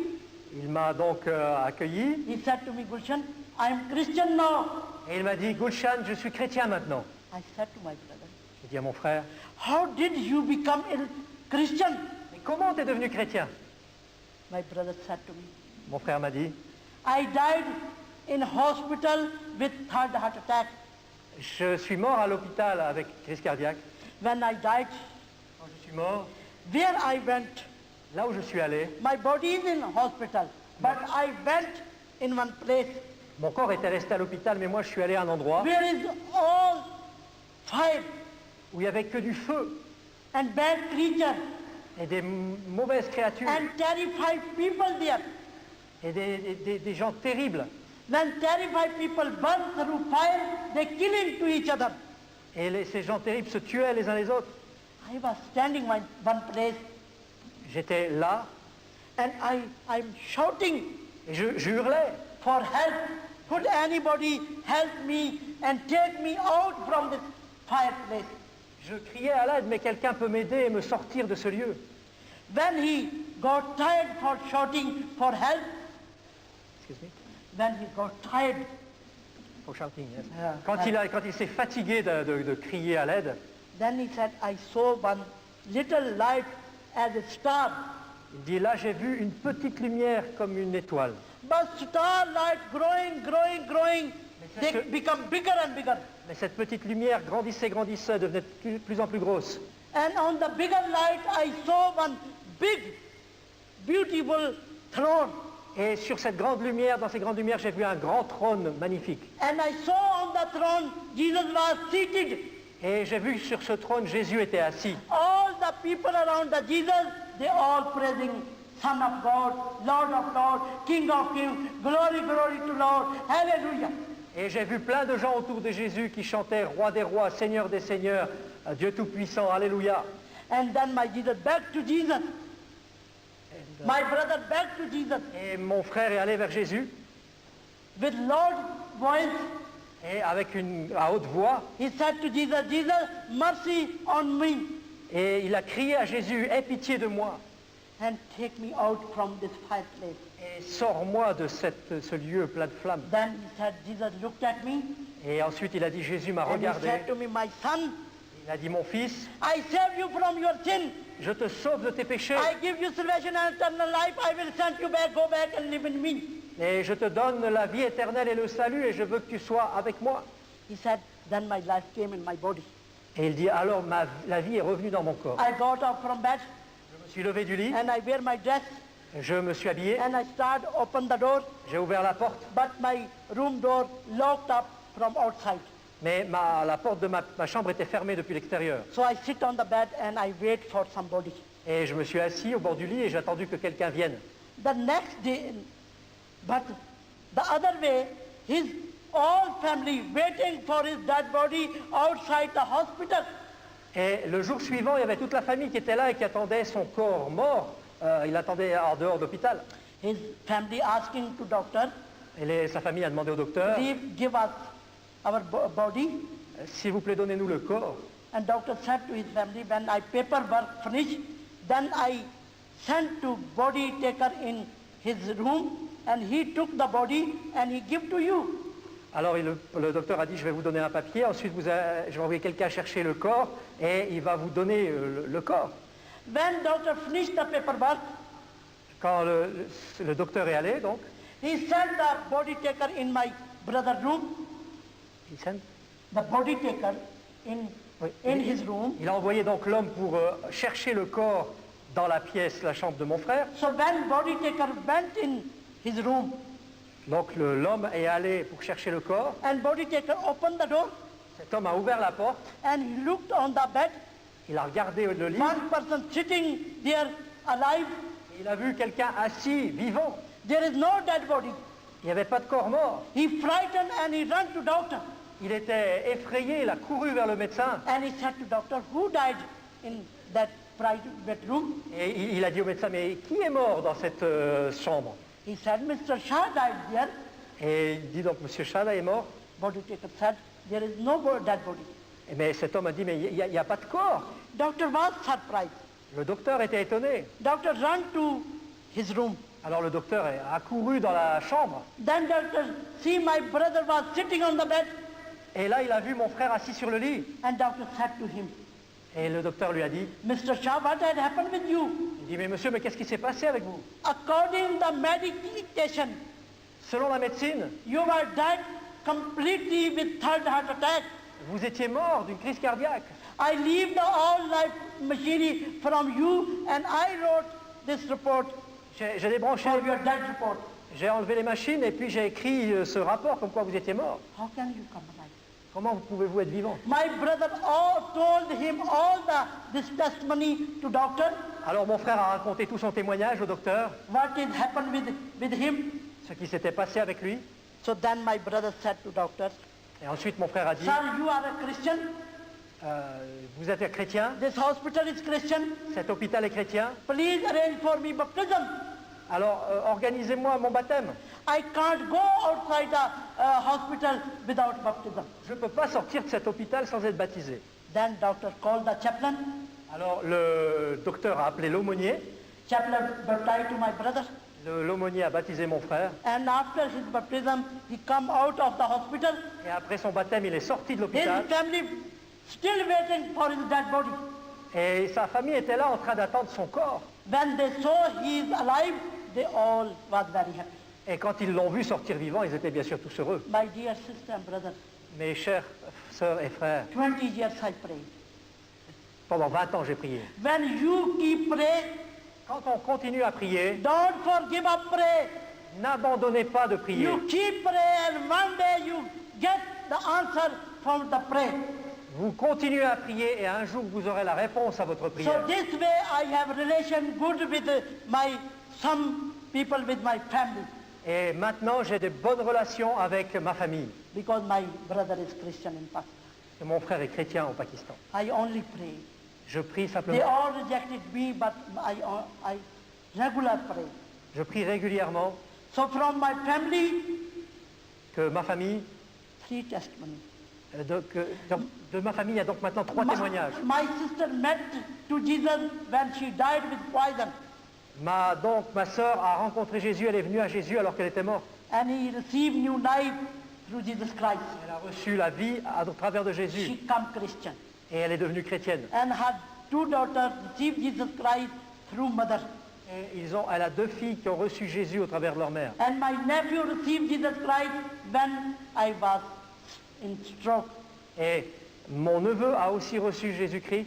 Il m'a donc accueilli he said to me, Gulshan, I am Christian now. et il m'a dit, Gulshan, je suis chrétien maintenant. I said to my brother, J'ai dit à mon frère, how did you become a Christian? mais comment t'es devenu chrétien? My brother said to me, Mon frère m'a dit, I died in hospital with third heart attack. je suis mort à l'hôpital avec crise cardiaque. When I died, Quand je suis mort, where I went, là où je suis allé, my body is in hospital, but I went in one place mon corps était resté à l'hôpital, mais moi je suis allé à un endroit where is all fire où il n'y avait que du feu and bad creature et des mauvaises créatures and terrified people there. et des gens terribles. When terrified people burn through fire, they kill into each other. Et ces gens terribles se tuaient les uns les autres. I was standing in one place J'étais là and I'm shouting et je hurlais. for help. Could anybody help me and take me out from this fireplace? Je criais à l'aide, mais quelqu'un peut m'aider et me sortir de ce lieu. When he got tired for shouting for help, Excuse me? when he got tired, For shouting, yes. Yeah. Quand il s'est fatigué de crier à l'aide, then he said, I saw one little light as a star, il dit, là j'ai vu une petite lumière comme une étoile. but starlight growing, growing, growing, they que- become bigger and bigger. Mais cette petite lumière grandissait, grandissait, devenait de plus en plus grosse. And on the bigger light, I saw one big, beautiful throne. Et sur cette grande lumière, dans ces grandes lumières, j'ai vu un grand trône magnifique. And I saw on the throne, Jesus was seated. Et j'ai vu sur ce trône, Jésus était assis. All the people around the Jesus, they all praising Son of God, Lord of Lords, King of Kings, glory, glory to Lord, hallelujah. Et j'ai vu plein de gens autour de Jésus qui chantaient Roi des rois, Seigneur des seigneurs, Dieu tout-puissant, Alléluia. And then my Jesus back to Jesus. My brother back to Jesus Et mon frère est allé vers Jésus with loud voice. et à haute voix, He said to Jesus, Jesus, mercy on me et il a crié à Jésus, aie pitié de moi and take me out from this fireplace. et sors-moi de ce lieu plein de flammes. Then he said, Jesus looked at me Et ensuite il a dit, Jésus m'a and he regardé, said to me, my son, il a dit, mon fils, I save you from your sin. je te sauve de tes péchés I give you salvation and eternal life. I will send you back, go back and live in me. et je te donne la vie éternelle et le salut et je veux que tu sois avec moi. He said, then my life came in my body. Et il dit, alors la vie est revenue dans mon corps. I got up from bed Je me suis levé du lit, and I wear my dress je me suis habillé, and I start open the door, j'ai ouvert la porte, but my room door locked up from outside. mais la porte de ma chambre était fermée depuis l'extérieur. So I sit on the bed and I wait for somebody. Et je me suis assis au bord du lit et j'ai attendu que quelqu'un vienne. The next day, but the other way, his all family waiting for his dead body outside the hospital. Et le jour suivant, il y avait toute la famille qui était là et qui attendait son corps mort. Il attendait en dehors de l'hôpital. His family asking to doctor, Et sa famille a demandé au docteur, please give us our body. s'il vous plaît, donnez-nous le corps. And doctor said to his family, when I paperwork finish, then I sent to body taker in his room, and he took the body and he give to you. Alors le docteur a dit, je vais vous donner un papier, ensuite je vais envoyer quelqu'un chercher le corps et il va vous donner le corps. When doctor finished the paperwork, Quand le docteur est allé, donc, he sent the body taker in my brother's room, the body taker Oui. in his room. Il a envoyé donc l'homme pour chercher le corps dans la pièce, la chambre de mon frère. So when body taker went in his room, Donc l'homme est allé pour chercher le corps. and body taker opened the door, Cet homme a ouvert la porte, and he looked on the bed, il a regardé le lit, one person sitting there alive. et il a vu quelqu'un assis, vivant. There is no dead body. Il n'y avait pas de corps mort. He frightened and he ran to doctor. Il était effrayé, il a couru vers le médecin. And he said to doctor, who died in that private room? Et il a dit au médecin, mais qui est mort dans cette chambre? He said, Mr. Shah died there. Et il dit donc, Monsieur Chada est mort. Body taker said, there is no dead body. Mais cet homme a dit, mais il n'y a pas de corps. Doctor was surprised. Le docteur était étonné. Doctor ran to his room. Alors le docteur a couru dans la chambre. Then doctor see my brother was sitting on the bed, Et là, il a vu mon frère assis sur le lit. and doctor said to him, Et le docteur lui a dit, Mr. Shah, what had happened with you? il dit, mais monsieur, mais qu'est-ce qui s'est passé avec vous? According to the medication, Selon la médecine, you were dead completely with third heart attack. vous étiez mort d'une crise cardiaque. I leave the all life machinery from you, and I wrote this report J'ai débranché, for your dead report. j'ai enlevé les machines et puis j'ai écrit ce rapport comme quoi vous étiez mort. How can you come alive? Comment pouvez-vous être vivant? My brother all told him all this testimony to doctor, Alors mon frère a raconté tout son témoignage au docteur, what had happened with him. ce qui s'était passé avec lui. So then my brother said to doctor, Et ensuite mon frère a dit, sir, you are a Christian, vous êtes un chrétien, this hospital is Christian, cet hôpital est chrétien, please arrange for me baptism. alors organisez-moi mon baptême. I can't go outside the hospital without baptism. Je ne peux pas sortir de cet hôpital sans être baptisé. Then doctor called the chaplain. Alors le docteur a appelé l'aumônier. Chaplain baptized to my brother. L'aumônier a baptisé mon frère. And after his baptism, he come out of the hospital. Et après son baptême, il est sorti de His l'hôpital. family still waiting for his dead body. Et sa famille était là en train d'attendre son corps. When they saw he is alive, they all was very happy. Et quand ils l'ont vu sortir vivant, ils étaient bien sûr tous heureux. My dear sister and brother, Mes chers sœurs et frères, 20 years I prayed. pendant 20 ans j'ai prié. When you keep praying, Quand on continue à prier, don't forgive up pray. n'abandonnez pas de prier. You keep praying and one day you get the answer from the prayer. Vous continuez à prier et un jour vous aurez la réponse à votre So prière. this way I have relation good with my some people with my family Et maintenant j'ai de bonnes relations avec ma famille. because my brother is Christian in Pakistan. Et mon frère est chrétien au Pakistan. I only pray. Je prie They simplement. all rejected me, but I regular pray. Je prie régulièrement So from my family, que ma famille, 3 testimonies. de ma famille, il y a donc maintenant 3 témoignages. My sister met to Jesus when she died with poison, Ma sœur a rencontré Jésus, elle est venue à Jésus alors qu'elle était morte. and he received new life through Jesus Christ. Elle a reçu la vie à travers de Jésus She became Christian, et elle est devenue chrétienne. and her 2 daughters received Jesus Christ through mother. Et elle a 2 filles qui ont reçu Jésus au travers de leur mère. And my nephew received Jesus Christ when I was in stroke. Et mon neveu a aussi reçu Jésus-Christ.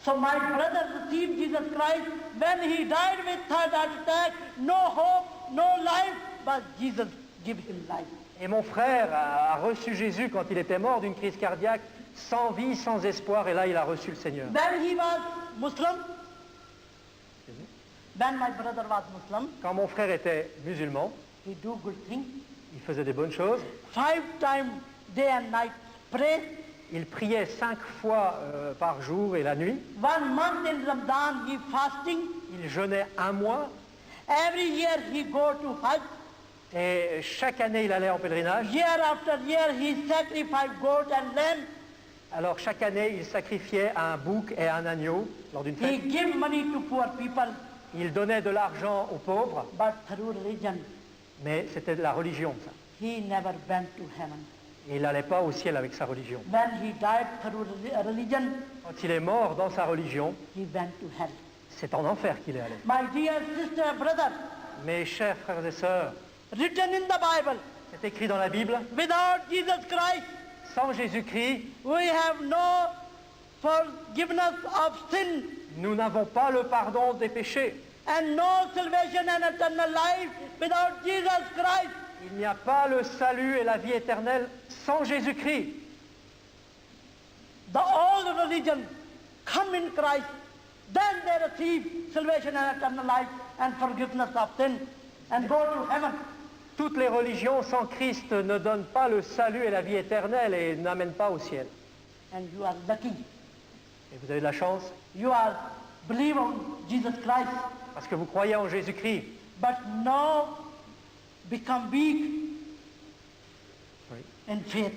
So my brother received Jesus Christ when he died with third heart attack, no hope, no life, but Jesus gave him life. Et mon frère a reçu Jésus quand il était mort d'une crise cardiaque, sans vie, sans espoir, et là il a reçu le Seigneur. When he was Muslim, when my brother was Muslim, Quand mon frère était musulman, he do good thing. il faisait des bonnes choses. 5 times day and night pray. Il priait 5 fois par jour et la nuit. 1 month in Ramadan he fasting. Il jeûnait 1 mois. Every year he go to Hajj. Et chaque année, il allait en pèlerinage. Year after year he sacrifice goat and lamb. Alors chaque année, il sacrifiait un bouc et un agneau lors d'une fête. He give money to poor people, Il donnait de l'argent aux pauvres, but through religion mais c'était de la religion, ça. he never went to heaven. Et il n'allait pas au ciel avec sa religion. When he died through religion, Quand il est mort dans sa religion, he went to hell. c'est en enfer qu'il est allé. My dear sister, brother, Mes chers frères et sœurs, written in the Bible, c'est écrit dans la Bible, without Jesus Christ, sans Jésus-Christ, we have no forgiveness of sin nous n'avons pas le pardon des péchés. and no salvation and eternal life without Jesus Christ. Il n'y a pas le salut et la vie éternelle sans Jésus-Christ. The old religion come in Christ, then they receive salvation and eternal life and forgiveness of sin and go to heaven. Toutes les religions sans Christ ne donnent pas le salut et la vie éternelle et n'amènent pas au ciel. And you are lucky. Et vous avez de la chance You are believe on Jesus Christ, parce que vous croyez en Jésus-Christ. but now become weak Oui. in faith.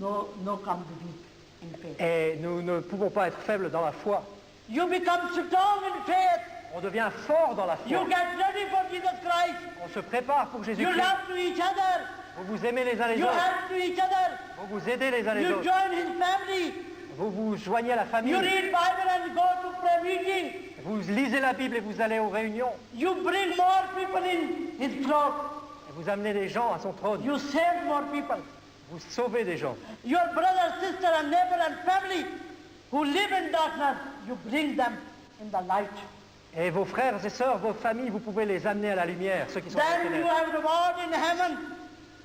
No come weak in faith. Et nous ne pouvons pas être faibles dans la foi. You become strong in faith. On devient fort dans la You foi. get ready for Jesus Christ. On se prépare pour You Jésus-Christ. love to each other. Vous vous aimez les uns les You autres. help to each other. Vous vous aidez les uns les You autres. join his family. Vous vous joignez à la famille. You read Bible and go to prayer meeting. Vous lisez la Bible et vous allez aux réunions. You bring more people in his throne. Et vous amenez des gens à son trône. You save more people. Vous sauvez des gens. Your brother, sister, and neighbor and family who live in darkness, you bring them in the light. Et vos frères et sœurs, vos familles, vous pouvez les amener à la lumière, ceux qui sont dans les Then you ténèbres. have reward in heaven.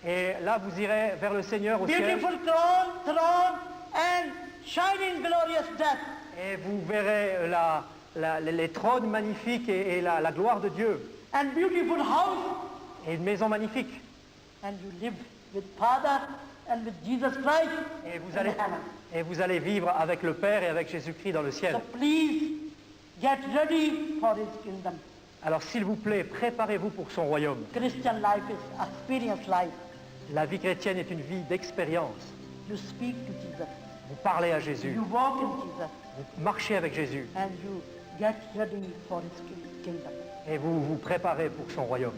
Et là, vous irez vers le Seigneur au ciel. Beautiful throne and shining glorious death. Et vous verrez les trônes magnifiques et la gloire de Dieu. And beautiful house. Et une maison magnifique. And you live with Father and with Jesus Christ Et vous in allez, heaven. et vous allez vivre avec le Père et avec Jésus-Christ dans le ciel. So please get ready for his kingdom. Alors s'il vous plaît, préparez-vous pour son royaume. Christian life is experience life. La vie chrétienne est une vie d'expérience. You speak to Jesus. Vous parlez à Jésus, You walk in Jesus. vous marchez avec Jésus And you get ready for his kingdom. et vous vous préparez pour son royaume.